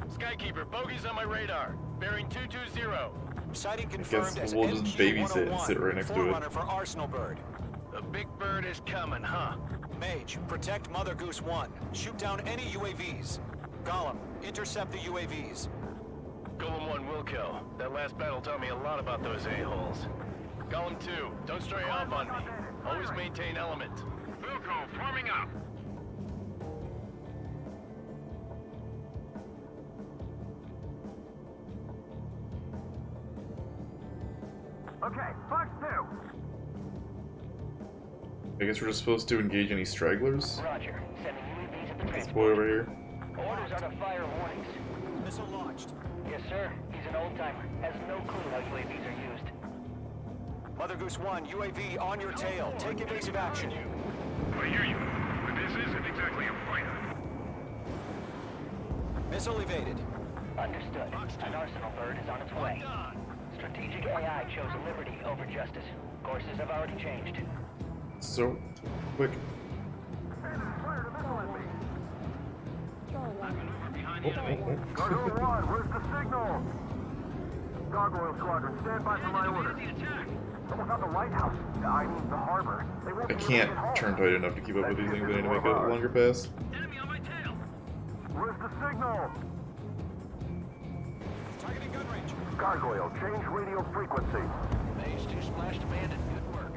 Skykeeper, bogeys on my radar. Bearing 220. Sighting I confirmed guess as we'll just babysit and MQ-101, sit right next to it. Forerunner for Arsenal Bird. The big bird is coming, huh? Mage, protect Mother Goose 1. Shoot down any UAVs. Golem, intercept the UAVs. Golem 1 will kill. That last battle taught me a lot about those a-holes. Golem 2, don't stray off on me. Always maintain element. Wilco, forming up. Okay, Fox 2. I guess we're just supposed to engage any stragglers. Roger. Sending UAVs at the This transport. boy over here. Orders are to fire warnings. Missile launched. Yes, sir. He's an old-timer. Has no clue how UAVs are used. Mother Goose 1, UAV on your tail. Take evasive action. I hear you. But this isn't exactly a fighter. Missile evaded. Understood. An arsenal bird is on its way. Strategic AI chose liberty over justice. Courses have already changed. So quick. Gargoyle 1, where's the signal? Gargoyle Squadron, stand by for my orders. Someone's on the lighthouse. I mean the harbor. They won't I be able to can't get home. turn tight enough to keep up with these things. I need to make a longer pass. Where's the signal? Targeting gun range. Gargoyle, change radio frequency. Mage 2 splashed abandoned. Good work.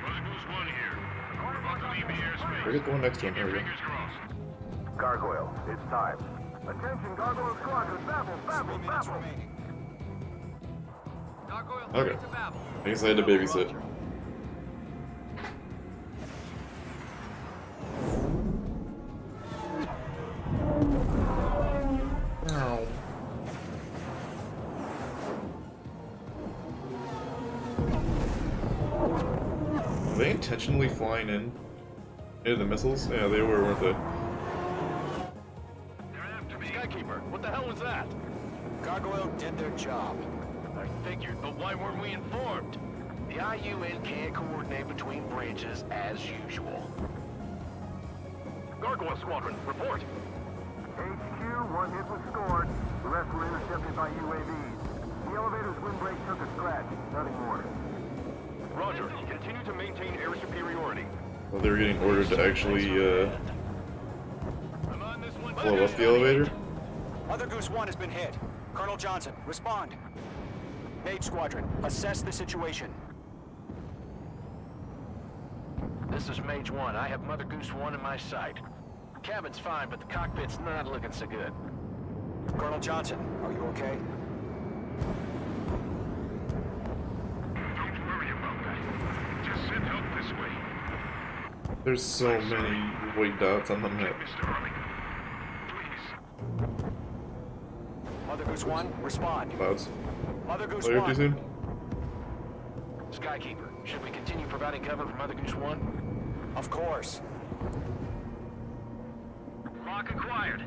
Mother Goose 1 here. We're about to leave the airspace. Forget the one next to him. There we go. Fingers crossed. Gargoyle, it's time. Attention, Gargoyle Squadron, babble, 3 babble, minutes babble. remaining. Okay. I guess I had to babysit. Ow. Are they intentionally flying in? Into the missiles? Yeah, they were, weren't they? Skykeeper, what the hell was that? Gargoyle did their job. I figured, but why weren't we informed? The IUN can't coordinate between branches as usual. Gargoyle Squadron, report. HQ, one hit was scored. The rest were intercepted by UAVs. The elevator's windbreak took a scratch. Nothing more. Roger. Continue to maintain air superiority. Well, they were getting ordered to actually blow up the elevator. Mother Goose 1 has been hit. Colonel Johnson, respond. Mage Squadron, assess the situation. This is Mage 1. I have Mother Goose 1 in my sight. Cabin's fine, but the cockpit's not looking so good. Colonel Johnson, are you okay? Don't worry about that. Just send help this way. There's so many white dots on the map. Mr. Harling. Please. Mother Goose 1, respond. Clouds. Mother Goose Later too 1. soon? Skykeeper, should we continue providing cover for Mother Goose 1? Of course. Lock acquired.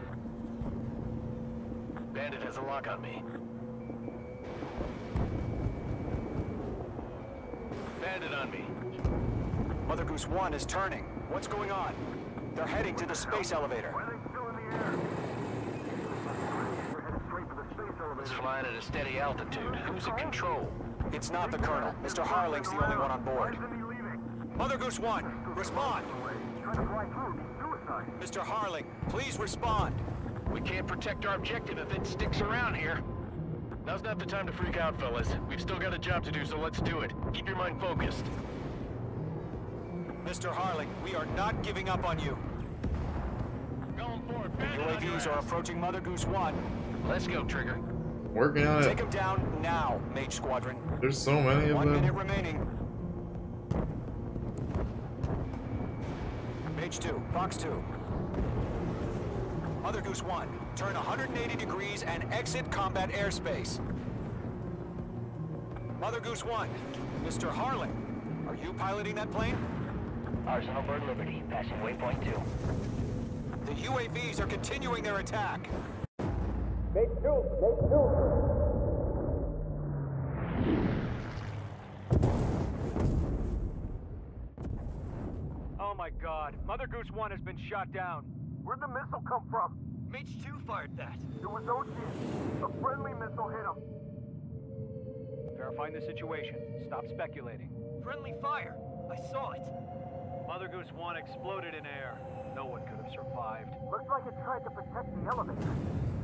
Bandit has a lock on me. Bandit on me. Mother Goose 1 is turning. What's going on? They're heading to the space elevator. Why are they still in the air? We're headed straight for the space elevator. It's flying that at a steady altitude. Who's at control? It's not the Colonel. Mr. Harling's the only one on board. Mother Goose 1, respond! Mr. Harling, please respond! We can't protect our objective if it sticks around here. Now's not the time to freak out, fellas. We've still got a job to do, so let's do it. Keep your mind focused. Mr. Harling, we are not giving up on you. Going forward. UAVs are approaching Mother Goose 1. Let's go, Trigger. Working on it. Take them down now, Mage Squadron. There's so many of 1 them. minute remaining. Mage 2, Fox 2. Mother Goose 1, turn 180 degrees and exit combat airspace. Mother Goose 1, Mr. Harling, are you piloting that plane? Arsenal Bird Liberty, passing waypoint 2. The UAVs are continuing their attack. Mate 2, Mate 2. Oh my god, Mother Goose 1 has been shot down. Where'd the missile come from? Mage 2 fired that. It was Ocean. A friendly missile hit him. Verifying the situation. Stop speculating. Friendly fire. I saw it. Mother Goose 1 exploded in air. No one could have survived. Looks like it tried to protect the elevator.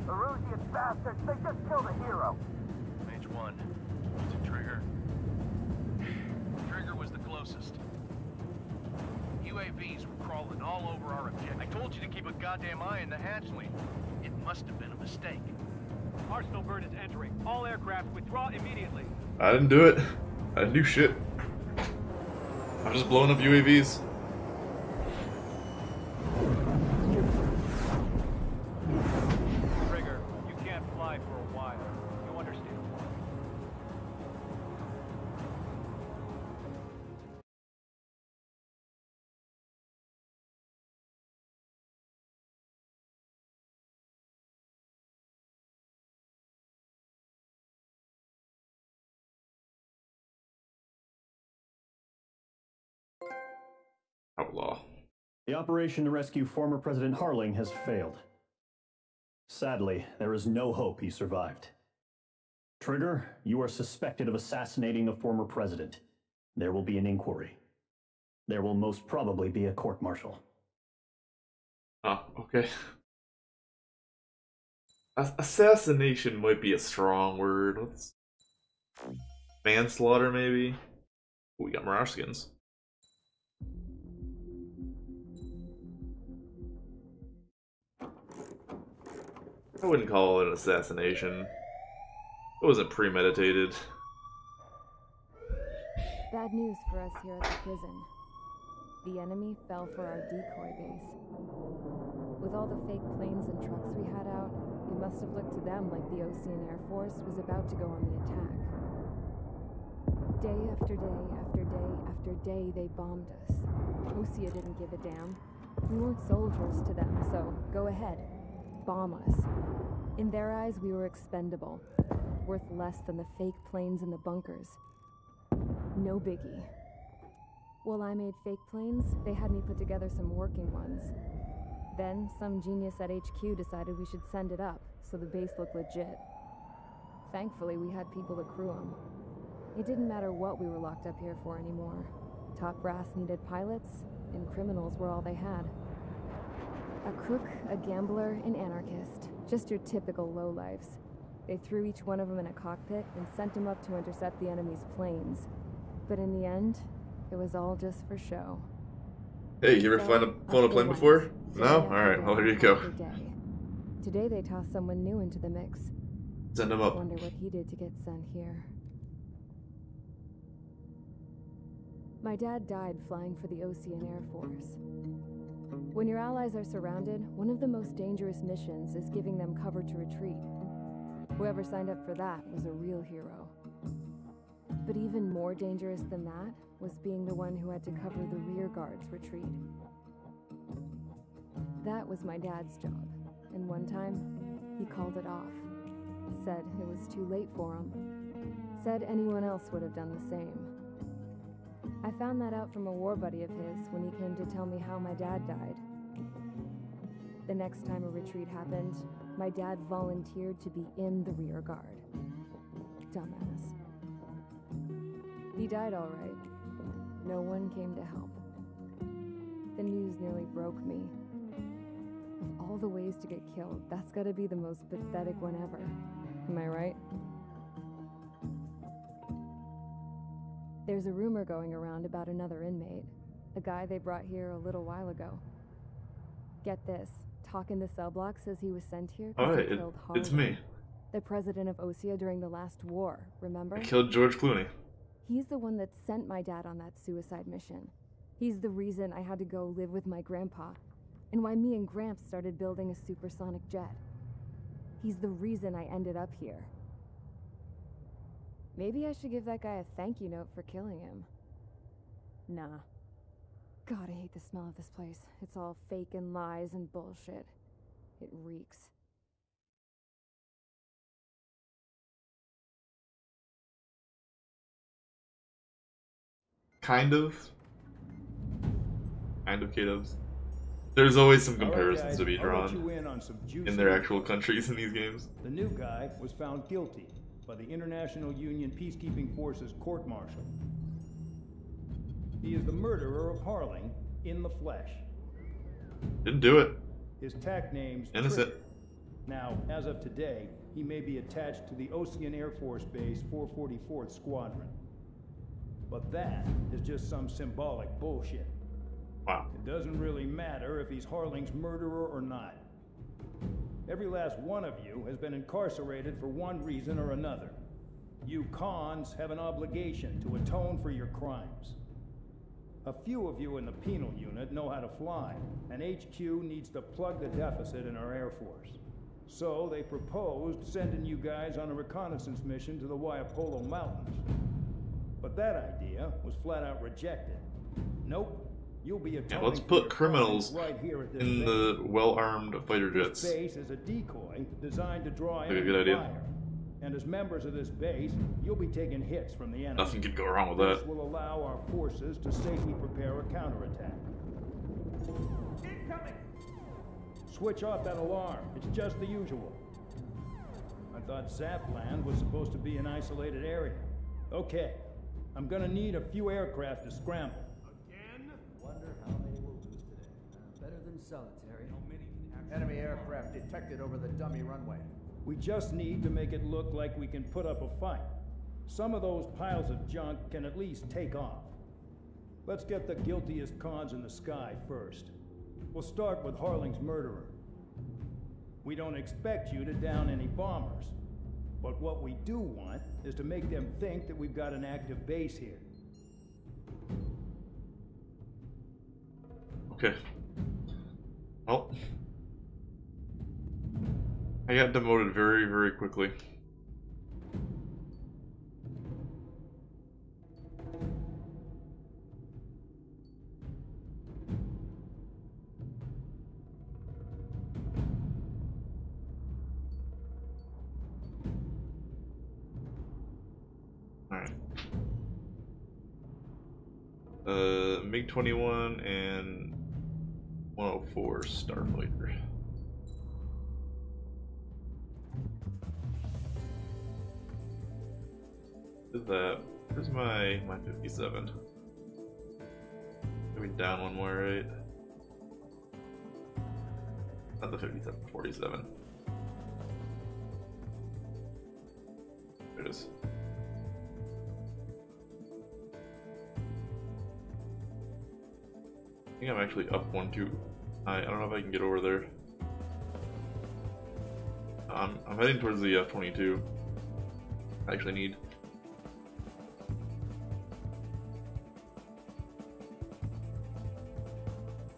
Erusian bastards, they just killed a hero. Mage 1. It's a Trigger. Trigger was the closest. UAVs were crawling all over our objective. I told you to keep a goddamn eye on the hatchling. It must have been a mistake. Arsenal Bird is entering. All aircraft withdraw immediately. I didn't do it. I didn't do shit. I'm just blowing up UAVs. Trigger, you can't fly for a while. You understand? Outlaw. The operation to rescue former President Harling has failed. Sadly, there is no hope he survived. Trigger, you are suspected of assassinating the former president. There will be an inquiry. There will most probably be a court-martial. Ah, okay. Assassination might be a strong word. Let's... manslaughter, maybe? Ooh, we got Mirage skins. I wouldn't call it an assassination. It wasn't premeditated. Bad news for us here at the prison. The enemy fell for our decoy base. With all the fake planes and trucks we had out, it must have looked to them like the Osean Air Force was about to go on the attack. Day after day after day after day, they bombed us. Osea didn't give a damn. We weren't soldiers to them, so go ahead. Bomb us. In their eyes, we were expendable. Worth less than the fake planes in the bunkers. No biggie. While I made fake planes, they had me put together some working ones. Then, some genius at HQ decided we should send it up, so the base looked legit. Thankfully, we had people to crew them. It didn't matter what we were locked up here for anymore. Top brass needed pilots, and criminals were all they had. A crook, a gambler, an anarchist. Just your typical lowlifes. They threw each one of them in a cockpit and sent them up to intercept the enemy's planes. But in the end, it was all just for show. Hey, you ever flown a plane before? No? Alright, well, there you go. Today they tossed someone new into the mix. Send him up. Wonder what he did to get sent here. My dad died flying for the Osean Air Force. When your allies are surrounded, one of the most dangerous missions is giving them cover to retreat. Whoever signed up for that was a real hero. But even more dangerous than that was being the one who had to cover the rear guard's retreat. That was my dad's job, and one time, he called it off. Said it was too late for him. Said anyone else would have done the same. I found that out from a war buddy of his when he came to tell me how my dad died. The next time a retreat happened, my dad volunteered to be in the rear guard. Dumbass. He died all right. No one came to help. The news nearly broke me. Of all the ways to get killed, that's gotta be the most pathetic one ever. Am I right? There's a rumor going around about another inmate. A guy they brought here a little while ago. Get this. Talk in the cell block says he was sent here because he killed Harlan, it's me. the president of Osea during the last war, remember? I killed George Clooney. He's the one that sent my dad on that suicide mission. He's the reason I had to go live with my grandpa, and why me and Gramps started building a supersonic jet. He's the reason I ended up here. Maybe I should give that guy a thank you note for killing him. Nah. God, I hate the smell of this place. It's all fake and lies and bullshit. It reeks. Kind of, K-Dubs. There's always some comparisons to be drawn in their actual countries in these games. The new guy was found guilty by the International Union Peacekeeping Forces court-martial. He is the murderer of Harling in the flesh. Didn't do it. His tag name's Innocent. Trigger. Now, as of today, he may be attached to the Ocean Air Force Base 444th Squadron. But that is just some symbolic bullshit. Wow. It doesn't really matter if he's Harling's murderer or not. Every last one of you has been incarcerated for one reason or another. You cons have an obligation to atone for your crimes. A few of you in the penal unit know how to fly, and HQ needs to plug the deficit in our Air Force. So they proposed sending you guys on a reconnaissance mission to the Waiapolo Mountains. But that idea was flat out rejected. Nope. You'll be atoning Yeah, let's for put your criminals crimes right here at this in base. the well-armed fighter jets. This base is a decoy designed to draw Like a enemy good idea. fire. And as members of this base, you'll be taking hits from the enemy. Nothing could go wrong with This that. will allow our forces to safely prepare a counterattack. Incoming! Switch off that alarm. It's just the usual. I thought Zapland was supposed to be an isolated area. Okay. I'm gonna need a few aircraft to scramble. Again? Wonder how many we'll lose today. Better than solitary. Enemy aircraft detected over the dummy runway. We just need to make it look like we can put up a fight. Some of those piles of junk can at least take off. Let's get the guiltiest cons in the sky first. We'll start with Harling's murderer. We don't expect you to down any bombers. But what we do want is to make them think that we've got an active base here. Okay. Well, I got demoted very, very quickly. Alright. MiG-21 and 104 Starfighter. Is that? Where's my 57? Maybe down one more, right? Not the 57, 47. There it is. I think I'm actually up 1-2. I don't know if I can get over there. I'm heading towards the F-22. I actually need.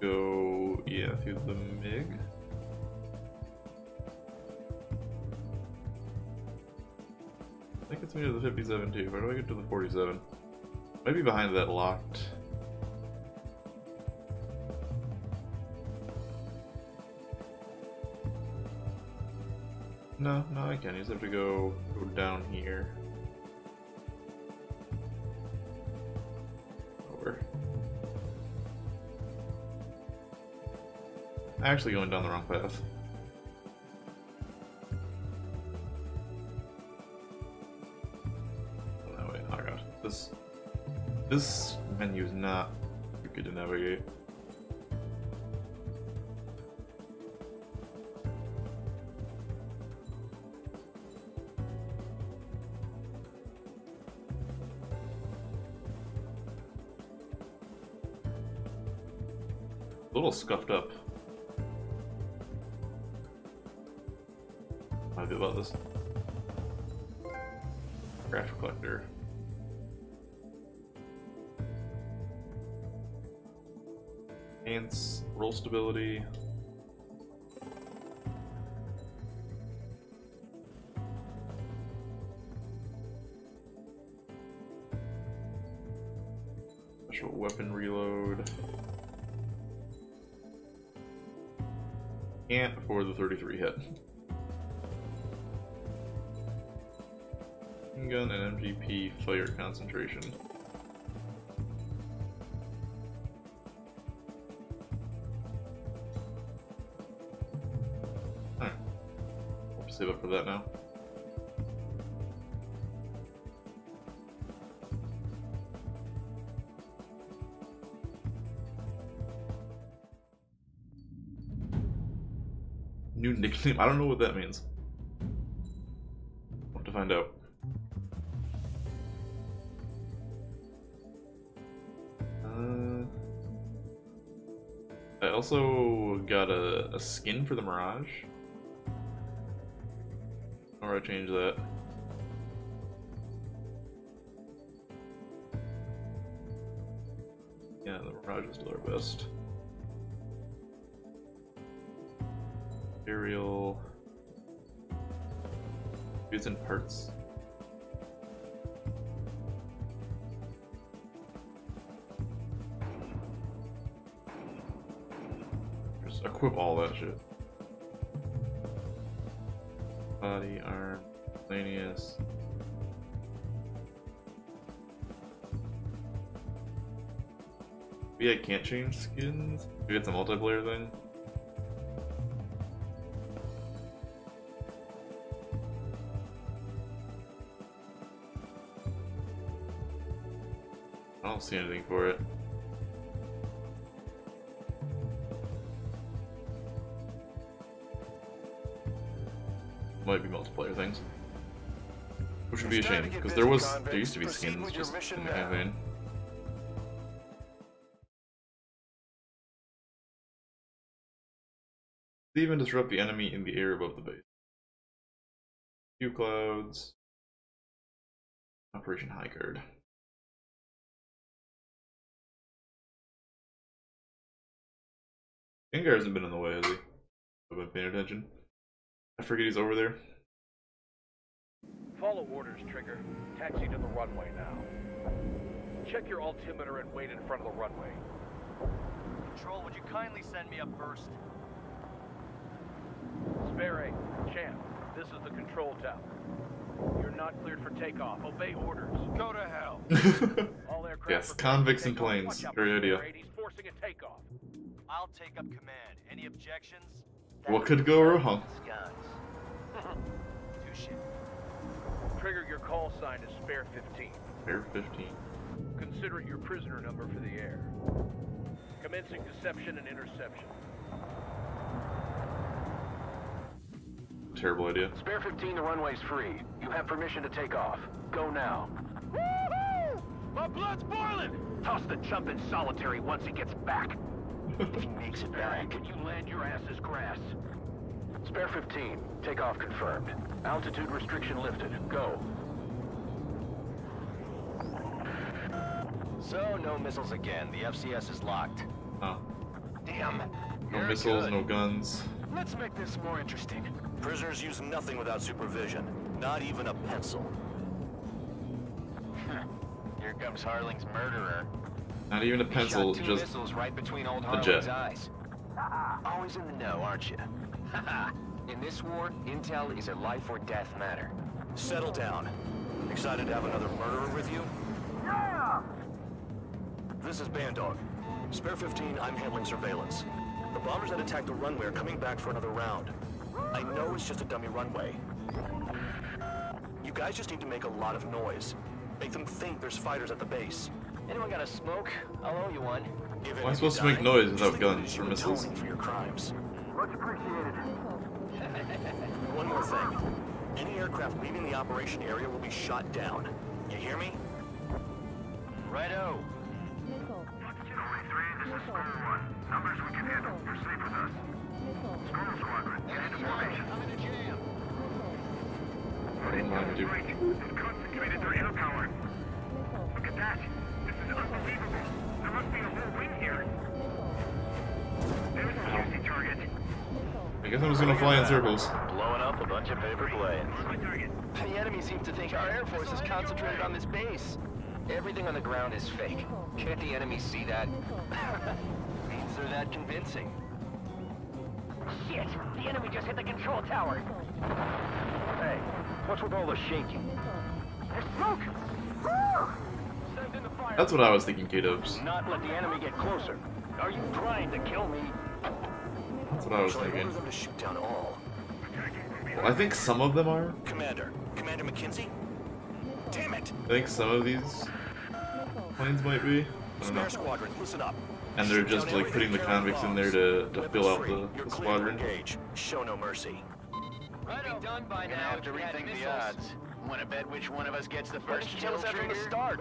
Go, yeah, through the MiG. I think it's me to the 57 too. Where do I get to the 47? Maybe behind that locked. No, I can't. You just have to go down here. Over. Actually going down the wrong path. This menu is not good to navigate. A little scuffed up. How do I feel about this? Craft collector. Enhance roll stability. Special weapon reload. Can't afford the 33 hit. Gun and MGP fire concentration. Alright. We'll save up for that now. New nickname? I don't know what that means. We'll have to find out. I also got a skin for the Mirage. Or I change that. Yeah, the Mirage is still our best. Aerial. It's in parts. Just equip all that shit. Body, arm, miscellaneous. Maybe I can't change skins? Maybe it's a multiplayer thing? I don't see anything for it. Might be multiplayer things. Which would be a shame, because there used to be skins just in the campaign. Even disrupt the enemy in the air above the base. Few clouds. Operation High Guard. Gengar hasn't been in the way, has he? I've been paying attention. I forget he's over there. Follow orders, Trigger. Taxi to the runway now. Check your altimeter and wait in front of the runway. Control, would you kindly send me up first? Spare 8, Champ, this is the control tower. You're not cleared for takeoff. Obey orders. Go to hell. All aircraft yes, convicts and planes. Great idea. He's forcing a takeoff. I'll take up command. Any objections? What could go wrong? Touche. Trigger, your call sign is Spare 15. Spare 15. Consider it your prisoner number for the air. Commencing deception and interception. Terrible idea. Spare 15, the runway's free. You have permission to take off. Go now. Woohoo! My blood's boiling! Toss the chump in solitary once he gets back. If he makes it back, can you land your ass as grass? Spare 15, takeoff confirmed. Altitude restriction lifted. Go. So, no missiles again. The FCS is locked. Oh. Damn. No missiles, no guns. Let's make this more interesting. Prisoners use nothing without supervision. Not even a pencil. Here comes Harling's murderer. Not even a pencil, Shot two just missiles right between old a Harling's jet. eyes. Always in the know, aren't you? In this war, intel is a life or death matter. Settle down. Excited to have another murderer with you? Yeah! This is Bandog. Spare 15, I'm handling surveillance. The bombers that attacked the runway are coming back for another round. I know it's just a dummy runway. You guys just need to make a lot of noise. Make them think there's fighters at the base. Anyone got a smoke? I'll owe you one. Why am I supposed to make noise without guns or missiles? For your crimes. Much appreciated. One more thing. Any aircraft leaving the operation area will be shot down. You hear me? Righto. Numbers we can handle. You're safe with us. Skull Squadron, get into formation. I'm in a jam. I don't mind, dude. They've concentrated their air power. Look at that. This is unbelievable. There must be a whole wing here. There's a juicy target. I guess I'm just gonna fly in circles. Blowing up a bunch of paper planes. The enemy seems to think our air force is concentrated on this base. Everything on the ground is fake. Can't the enemy see that? Means they're that convincing. Shit! The enemy just hit the control tower! Hey, what's with all the shaking? There's smoke! Send in the fire. That's what I was thinking, K-Dubs. Do not let the enemy get closer. Are you trying to kill me? That's what I was Shall I thinking. order them to shoot down all? Well, I think some of them are. Commander McKenzie? Damn it! I think some of these planes might be. I don't know. Spare squadron, listen up. And they're just like putting the convicts in there to fill out the You're clear to squadron. engage. Show no mercy. Right done by now. Have to rethink the odds. Want to bet which one of us gets the Why first didn't you tell kill us that from the trigger? start?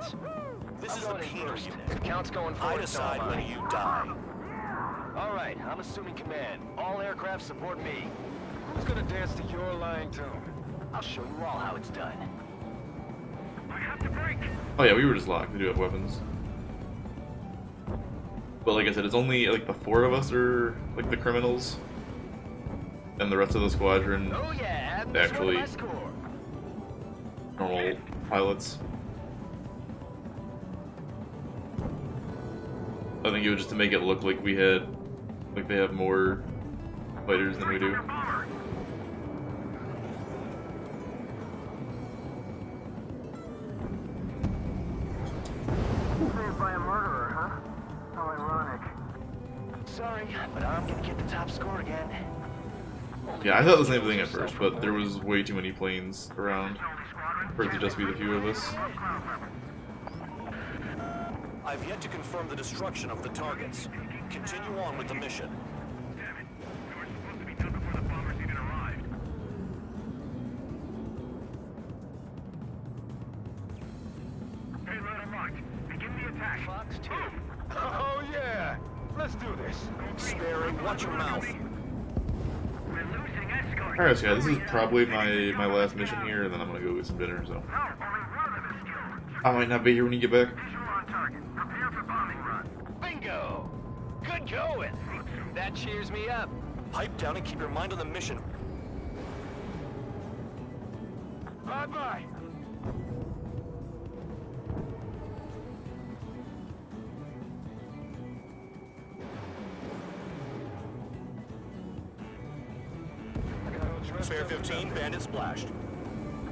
This I'm is the going in Peter first. unit. Count's going I forward, so decide am when I. you die. All right, I'm assuming command. All aircraft support me. Who's gonna dance to your lying tune? I'll show you all how it's done. I have to break. Oh yeah, we were just locked. We do have weapons. But like I said, it's only like the 4 of us are like the criminals. And the rest of the squadron Oh yeah, add actually my score. normal pilots. I think it was just to make it look like we had, like they have more fighters than we do. Saved by a murderer, huh? How ironic. Sorry, but I'm gonna get the top score again. Yeah, I thought the same thing at first, but there was way too many planes around for it to just be the few of us. I've yet to confirm the destruction of the targets. Continue on with the mission. Damn it. We were supposed to be done before the bombers even arrived. Payload unlocked. Begin the attack. Fox 2. Oh yeah! Let's do this. Sparrow, watch your mouth. We're losing escort. Alright, so yeah, this is probably my last mission here, and then I'm gonna go get some dinner, so. No, only one of them is killed. I might not be here when you get back. Visual on target. Prepare for bombing run. Bingo! Good going! That cheers me up. Pipe down and keep your mind on the mission. Bye-bye! Spare 15, bandit splashed.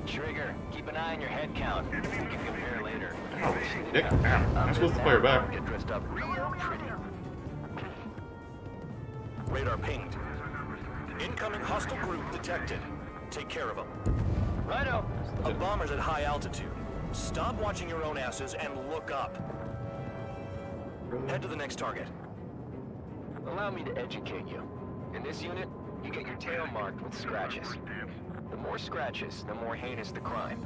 Trigger, keep an eye on your head count. We can compare later. Oh, dick. I'm supposed to fire back. Get dressed up real pretty. Radar pinged. Incoming hostile group detected. Take care of them. Righto. A bomber's at high altitude. Stop watching your own asses and look up. Head to the next target. Allow me to educate you. In this unit, you get your tail marked with scratches. The more scratches, the more heinous the crime.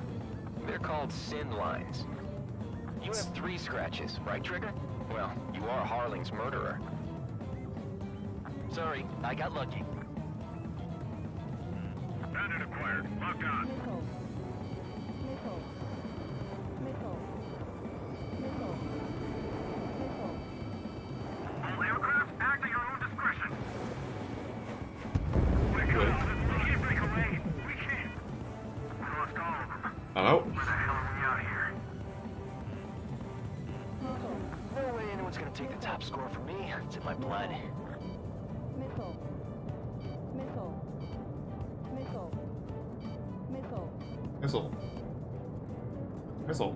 They're called sin lines. You have 3 scratches, right, Trigger? Well, you are Harling's murderer. Sorry, I got lucky. Bandit acquired. Locked on. All aircraft act at your own discretion. We can't break away. We can't. We lost all of them. Hello? Where the hell are we out of here? No way anyone's gonna take the top score from me. It's in my blood. Missile. Missile. Missile. Missile. Missile. Missile.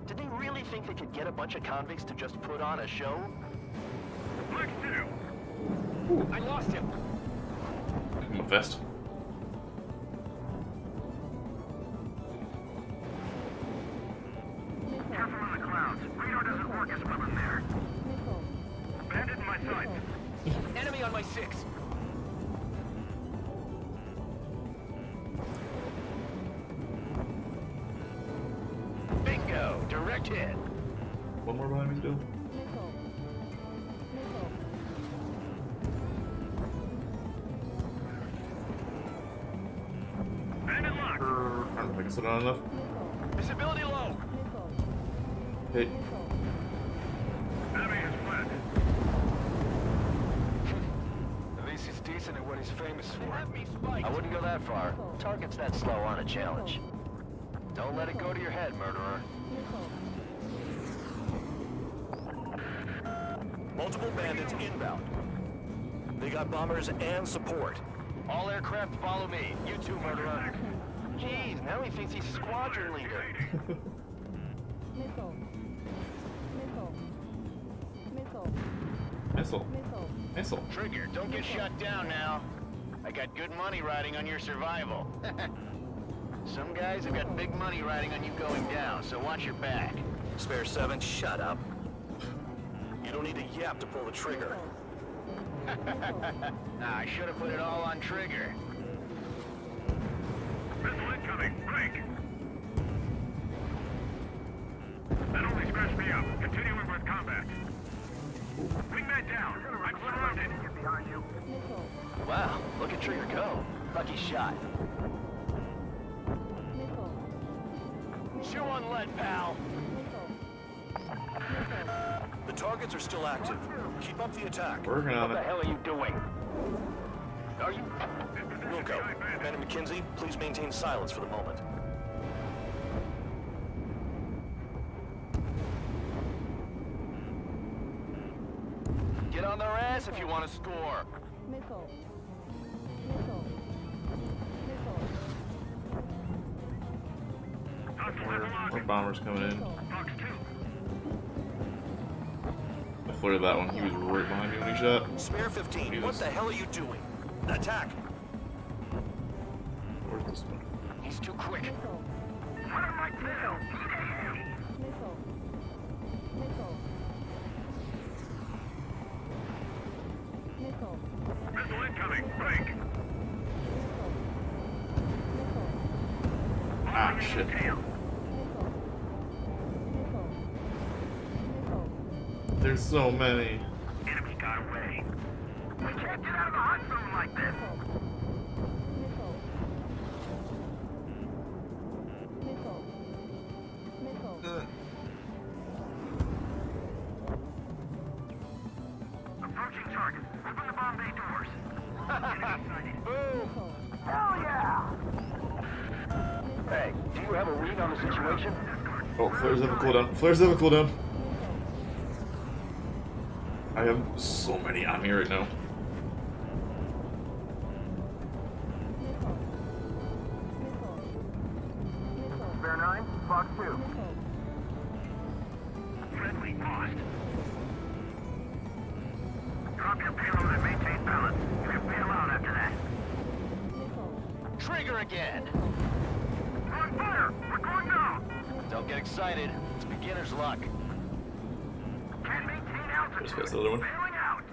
Did they really think they could get a bunch of convicts to just put on a show? Let's do. I lost him! Give him a vest. Careful on the carcass well in there. Bandit in my sight. Enemy on my 6. Bingo! Direct hit. One more behind me still. Bandit locked. I don't think it's not enough. Visibility low. Hey. Enemy has fled. At least he's decent at what he's famous for. I wouldn't go that far. Targets that slow aren't a challenge. Don't let it go to your head, murderer. Multiple bandits inbound. They got bombers and support. All aircraft follow me. You too, murderer. Jeez, now he thinks he's squadron leader. Missile. Trigger, don't get shut down now. I got good money riding on your survival. Some guys have got big money riding on you going down, so watch your back. Spare 7, shut up. You don't need a yap to pull the trigger. Nah, I should have put it all on Trigger. Missile incoming. Break. That only scratched me up. Continuing with combat. Wingman down. I'm surrounded. Behind you. Wow, look at Trigger go. Lucky shot. Chew on lead, pal. The targets are still active. Keep up the attack. Working on What the it. hell are you doing? Are you... Wilco, Commander McKenzie, please maintain silence for the moment. Get on their ass if you want to score. More bombers coming in. I flared that one. He was right behind me when he shot. Spare 15, what the hell are you doing? Attack! Where's this one? He's too quick. What am I doing? Missile incoming. Break. Ah, shit. There's so many. Enemy got away. We can't get out of the hot zone like this. Approaching target. Open the bomb bay doors. Boom! Hell yeah! Hey, do you have a read on the situation? Oh, flares have a cooldown. Flares have a cooldown. I have so many on me right now. Spare 9, Fox 2. Friendly lost. Drop your payload and maintain balance. You can bail out after that. Trigger again. We're on fire! We're going down! Don't get excited. It's beginner's luck. Can't maintain altitude. Just got the other one. Bailing out.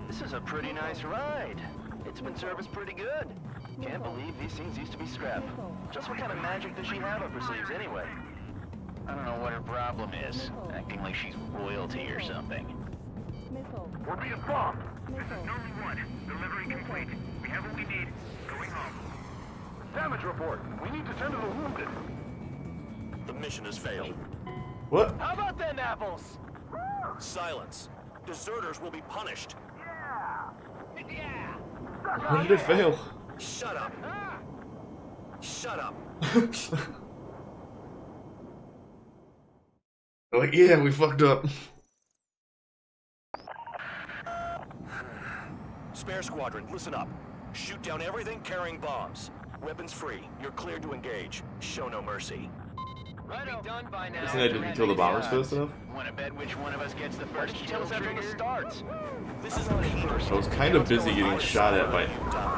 This is a pretty nice ride. It's been serviced pretty good. Can't believe these things used to be scrap. Just what kind of magic does she have up her sleeves anyway? I don't know what her problem is. Acting like she's royalty or something. We're being bombed. This is Norman 1. Delivery complete. We have what we need. Going home. Damage report. We need to tend to the wounded. The mission has failed. What? How about them apples? Silence. Deserters will be punished. Yeah. How did it fail? Shut up. Shut up. They're like, yeah, we fucked up. Spare squadron, listen up. Shoot down everything carrying bombs. Weapons free. You're cleared to engage. Show no mercy. Right done by now. Isn't that just until the bombers fist stuff? Want to bet which one of us gets the first kill trigger? Starts. This is the first. I was kind of busy getting shot at by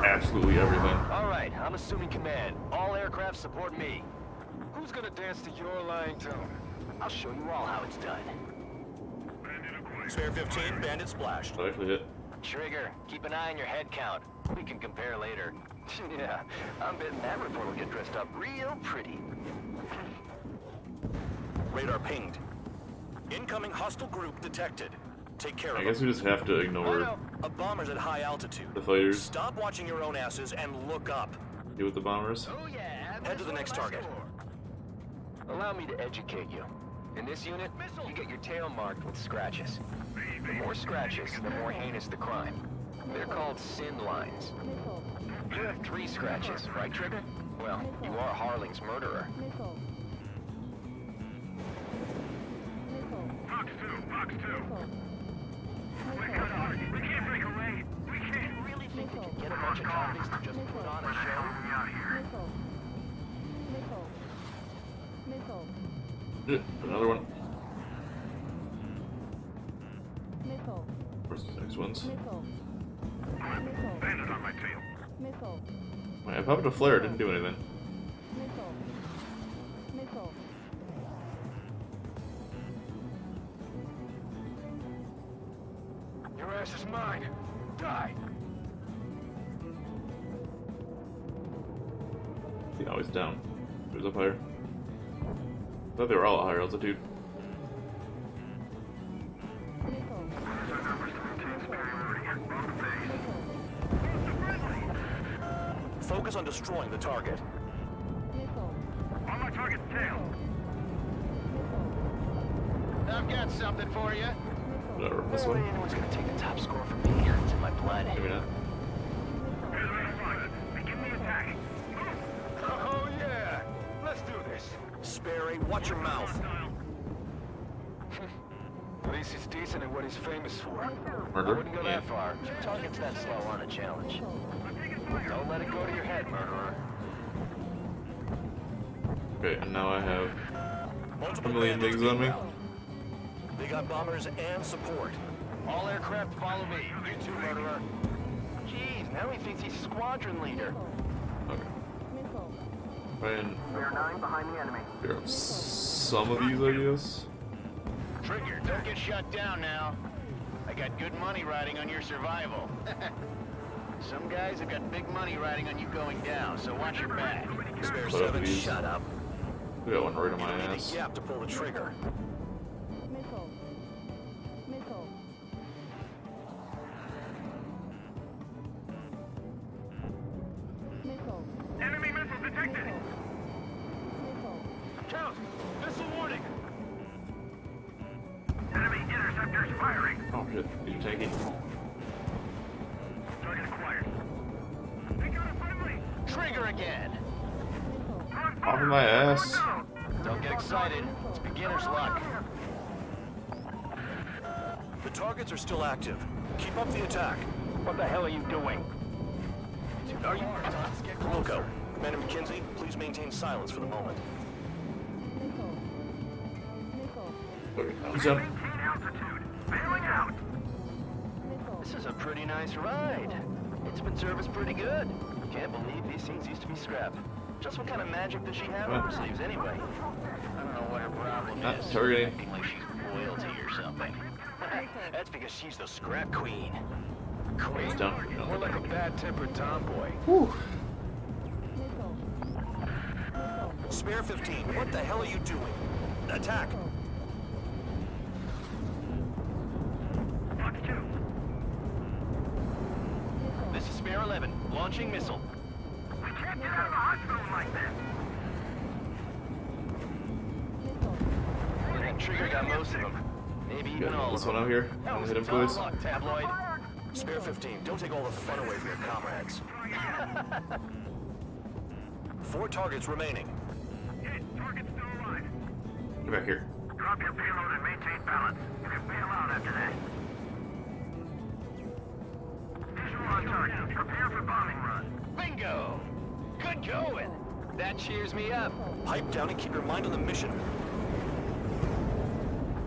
absolutely everything. All right, I'm assuming command. All aircraft support me. Who's gonna dance to your lying tune? I'll show you all how it's done. Spare 15, bandit splashed. That actually hit. Trigger, keep an eye on your head count. We can compare later. Yeah, I'm betting that report will get dressed up real pretty. Radar pinged. Incoming hostile group detected. Take care of I them. guess we just have to ignore A bomber's at high altitude. the fighters. Stop watching your own asses and look up. Deal with the bombers. Oh yeah. Head to the next target. Allow me to educate you. In this unit, you get your tail marked with scratches. The more scratches, the more heinous the crime. They're called sin lines. You have 3 scratches, right, Trigger? Well, you are Harling's murderer. Fox 2. We can't break away. We can't. You really think we can get a bunch of convicts to just put on a show? Another one. Where's the next ones? Bandit on my tail. Wait, I popped a flare, didn't do anything. Your ass is mine. Die. See, now he's down. There's up higher. I thought they were all at higher altitude. Focus on destroying the target. On my target's tail. I've got something for you. Whatever, this No way one. anyone's gonna take the top score from me. It's in my blood. Maybe not. Begin the attack. Oh yeah. Let's do this. Sperry, watch your mouth. At least he's decent at what he's famous for. Murder? I wouldn't go that far. Target's that slow on a challenge. Don't let it go to your head, murderer. Okay, and now I have Multiple a million bandits things on me. being held. They got bombers and support. All aircraft follow me. You too, murderer. Jeez, now he thinks he's squadron leader. Okay. Try and We are 9 behind the enemy. figure out some of these, I guess. Trigger, don't get shut down now. I got good money riding on your survival. Some guys have got big money riding on you going down, so watch your back. Spare Put up 7, these. shut up. We got one right on You my don't need ass. the gap to pull the trigger. Enemy missile detected. Count! Missile warning! Enemy interceptors firing. Oh shit, these are tanky. Target acquired. We got a friendly. Trigger again! Off of my ass. Don't get excited. It's beginner's luck. The targets are still active. Keep up the attack. What the hell are you doing? Are you... Loco, Commander McKenzie, please maintain silence for the moment. Okay, he's up. Maintain altitude. Bailing out. This is a pretty nice ride. It's been serviced pretty good. Can't believe these things used to be scrap. Just what kind of magic does she have up her sleeves anyway? I don't know what her problem Not is. targeting. Acting like she's royalty or something. That's because she's the scrap queen. Queen? It's down. No. More like a bad-tempered tomboy. Whew. Spare 15, what the hell are you doing? Attack! Fox 2. This is Spare 11, launching missile. We can't get out of the hospital like this. And that Trigger got most of them. Maybe even all This of one them. out here. That I'm was gonna hit him total twice. luck, tabloid. Spare 15, don't take all the fun away from your comrades. 4 targets remaining. Hit. Target's still alive. Get back here. Drop your payload and maintain balance. You can bail out after that. Visual on target. Prepare for bombing run. Bingo! Good going! That cheers me up. Pipe down and keep your mind on the mission.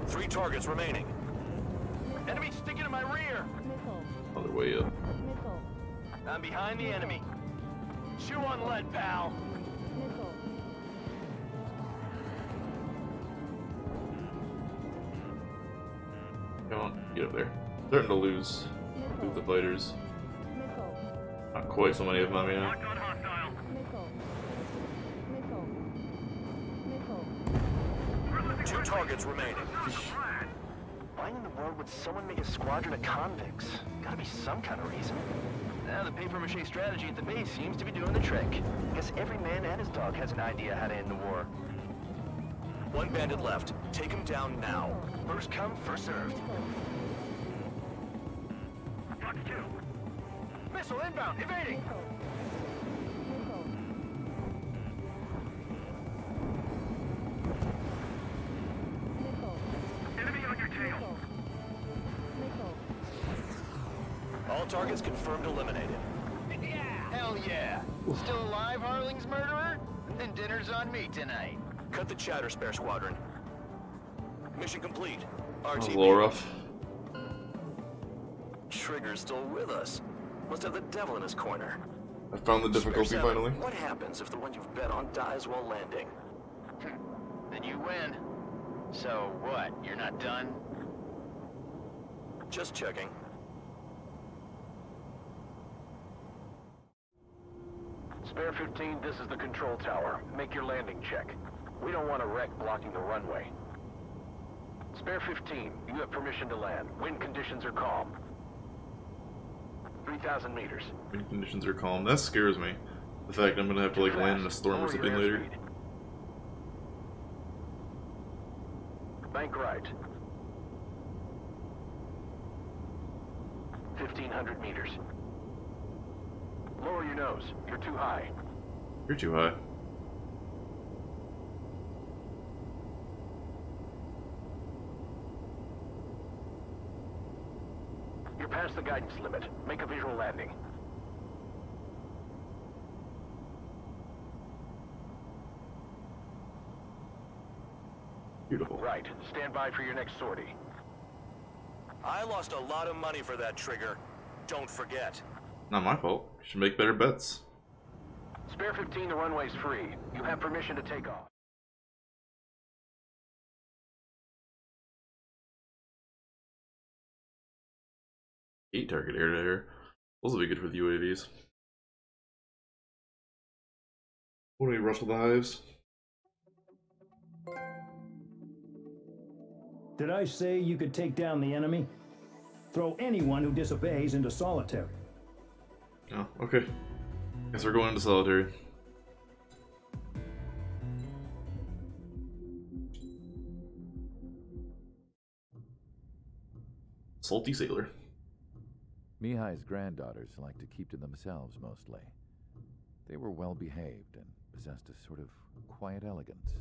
3 targets remaining. Enemy sticking in my rear! Other way up. I'm behind the enemy. Chew on lead, pal. Don't get up there. Starting to lose the fighters. Not quite so many of them, I mean. Two targets remaining. Why in the world would someone make a squadron of convicts? Gotta be some kind of reason. Now the papier-mâché strategy at the base seems to be doing the trick. Guess every man and his dog has an idea how to end the war. One bandit left. Take him down now. First come, first served. Fox 2. Missile inbound, evading! Enemy on your tail. All targets confirmed eliminated. Hell yeah! Still alive, Harling's murderer? Then dinner's on me tonight. Cut the chatter, Spare Squadron. Mission complete. That was a RTB. little rough. Trigger's still with us. Must have the devil in his corner. I found the difficulty Spare Seven, finally. What happens if the one you've bet on dies while landing? Then you win. So what, you're not done? Just checking. Spare 15, this is the control tower. Make your landing check. We don't want a wreck blocking the runway. Spare 15, you have permission to land. Wind conditions are calm. 3,000 meters. Wind conditions are calm. That scares me. The fact I'm gonna have to like land in a storm or Lower your something later. airspeed. Bank right. 1,500 meters. Lower your nose. You're too high. You're too high. You're past the guidance limit. Make a visual landing. Beautiful. Right. Stand by for your next sortie. I lost a lot of money for that trigger. Don't forget. Not my fault. You should make better bets. Spare 15, the runway's free. You have permission to take off. Eight target air to air. Those will be good for the UAVs. What do we rustle the hives? Did I say you could take down the enemy? Throw anyone who disobeys into solitary. Oh, okay. Guess we're going into solitary. Salty sailor. Mihai's granddaughters liked to keep to themselves mostly. They were well behaved and possessed a sort of quiet elegance.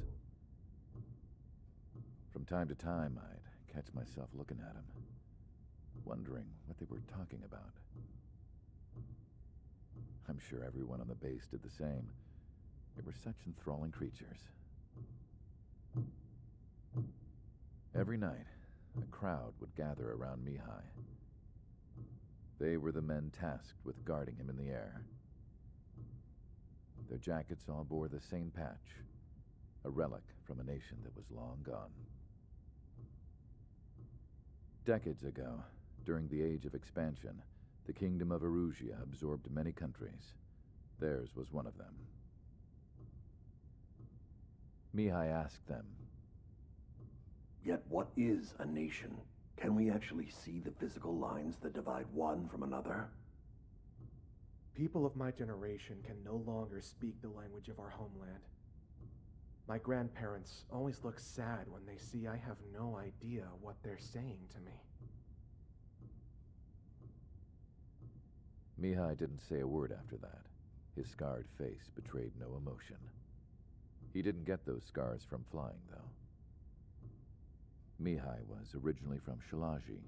From time to time, I'd catch myself looking at them, wondering what they were talking about. I'm sure everyone on the base did the same. They were such enthralling creatures. Every night, a crowd would gather around Mihai. They were the men tasked with guarding him in the air. Their jackets all bore the same patch, a relic from a nation that was long gone. Decades ago, during the Age of Expansion, the Kingdom of Erusia absorbed many countries. Theirs was one of them. Mihai asked them, "Yet what is a nation? Can we actually see the physical lines that divide one from another?" People of my generation can no longer speak the language of our homeland. My grandparents always look sad when they see I have no idea what they're saying to me. Mihai didn't say a word after that. His scarred face betrayed no emotion. He didn't get those scars from flying, though. Mihai was originally from Shalaji.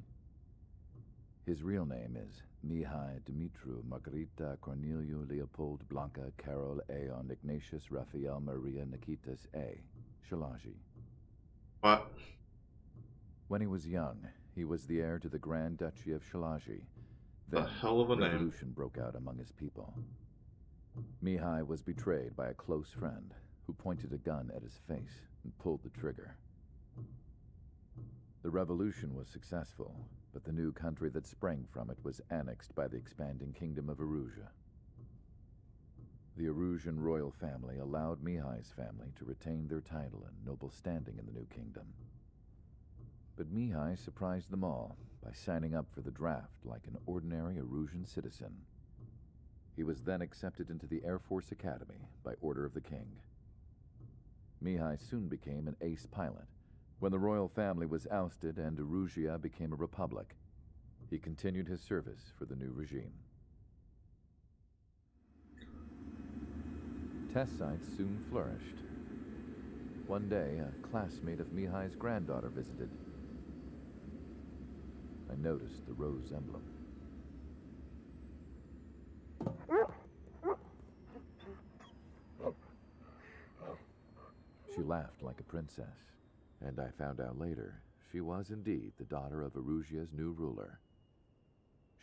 His real name is Mihai Dumitru Margarita Corneliu Leopold Blanca Carol Aeon Ignatius Raphael Maria Nikitas A. Shalaji. What? When he was young, he was the heir to the Grand Duchy of Shalaji. The hell of a name. Revolution broke out among his people. Mihai was betrayed by a close friend who pointed a gun at his face and pulled the trigger. The revolution was successful, but the new country that sprang from it was annexed by the expanding kingdom of Erusea. The Erusian royal family allowed Mihai's family to retain their title and noble standing in the new kingdom. But Mihai surprised them all by signing up for the draft like an ordinary Erusian citizen. He was then accepted into the Air Force Academy by order of the king. Mihai soon became an ace pilot. When the royal family was ousted and Erusea became a republic, he continued his service for the new regime. Test sites soon flourished. One day, a classmate of Mihai's granddaughter visited. I noticed the rose emblem. She laughed like a princess, and I found out later she was indeed the daughter of Erusea's new ruler.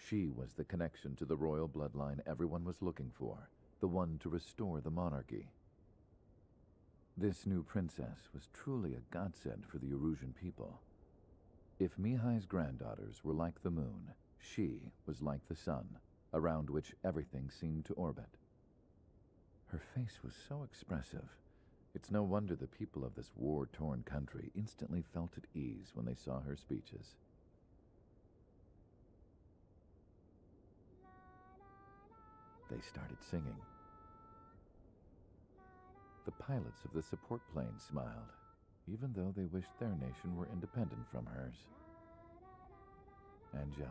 She was the connection to the royal bloodline everyone was looking for, the one to restore the monarchy. This new princess was truly a godsend for the Erusian people. If Mihai's granddaughters were like the moon, she was like the sun, around which everything seemed to orbit. Her face was so expressive. It's no wonder the people of this war-torn country instantly felt at ease when they saw her speeches. They started singing. The pilots of the support plane smiled, even though they wished their nation were independent from hers. Angelic.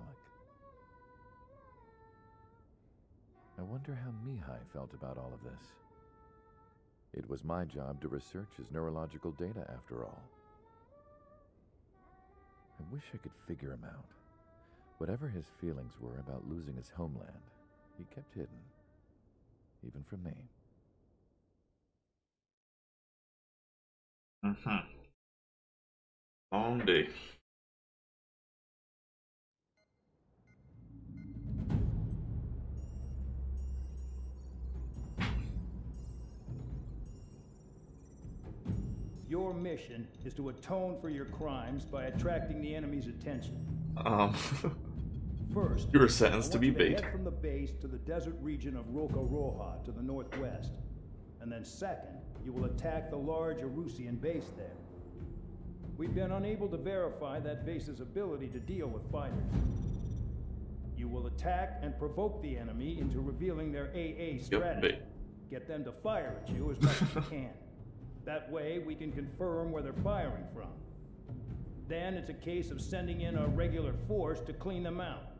I wonder how Mihai felt about all of this. It was my job to research his neurological data, after all. I wish I could figure him out. Whatever his feelings were about losing his homeland, he kept hidden, even from me. Long day. Your mission is to atone for your crimes by attracting the enemy's attention. First, you were sentenced to be bait. Head from the base to the desert region of Roca-Roja to the northwest. And then second, you will attack the large Erusian base there. We've been unable to verify that base's ability to deal with fighters. You will attack and provoke the enemy into revealing their AA strategy. Get them to fire at you as much as you can. That way, we can confirm where they're firing from. Then it's a case of sending in a regular force to clean them out.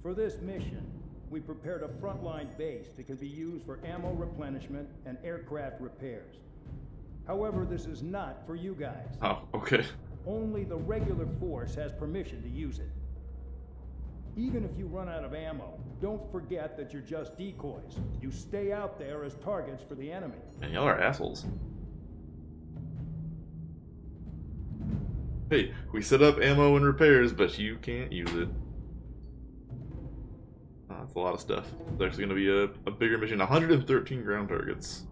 For this mission, we prepared a frontline base that can be used for ammo replenishment and aircraft repairs. However, this is not for you guys. Oh, okay. Only the regular force has permission to use it. Even if you run out of ammo, don't forget that you're just decoys. You stay out there as targets for the enemy. Man, y'all are assholes. Hey, we set up ammo and repairs, but you can't use it. Oh, that's a lot of stuff. There's actually going to be a bigger mission. 113 ground targets.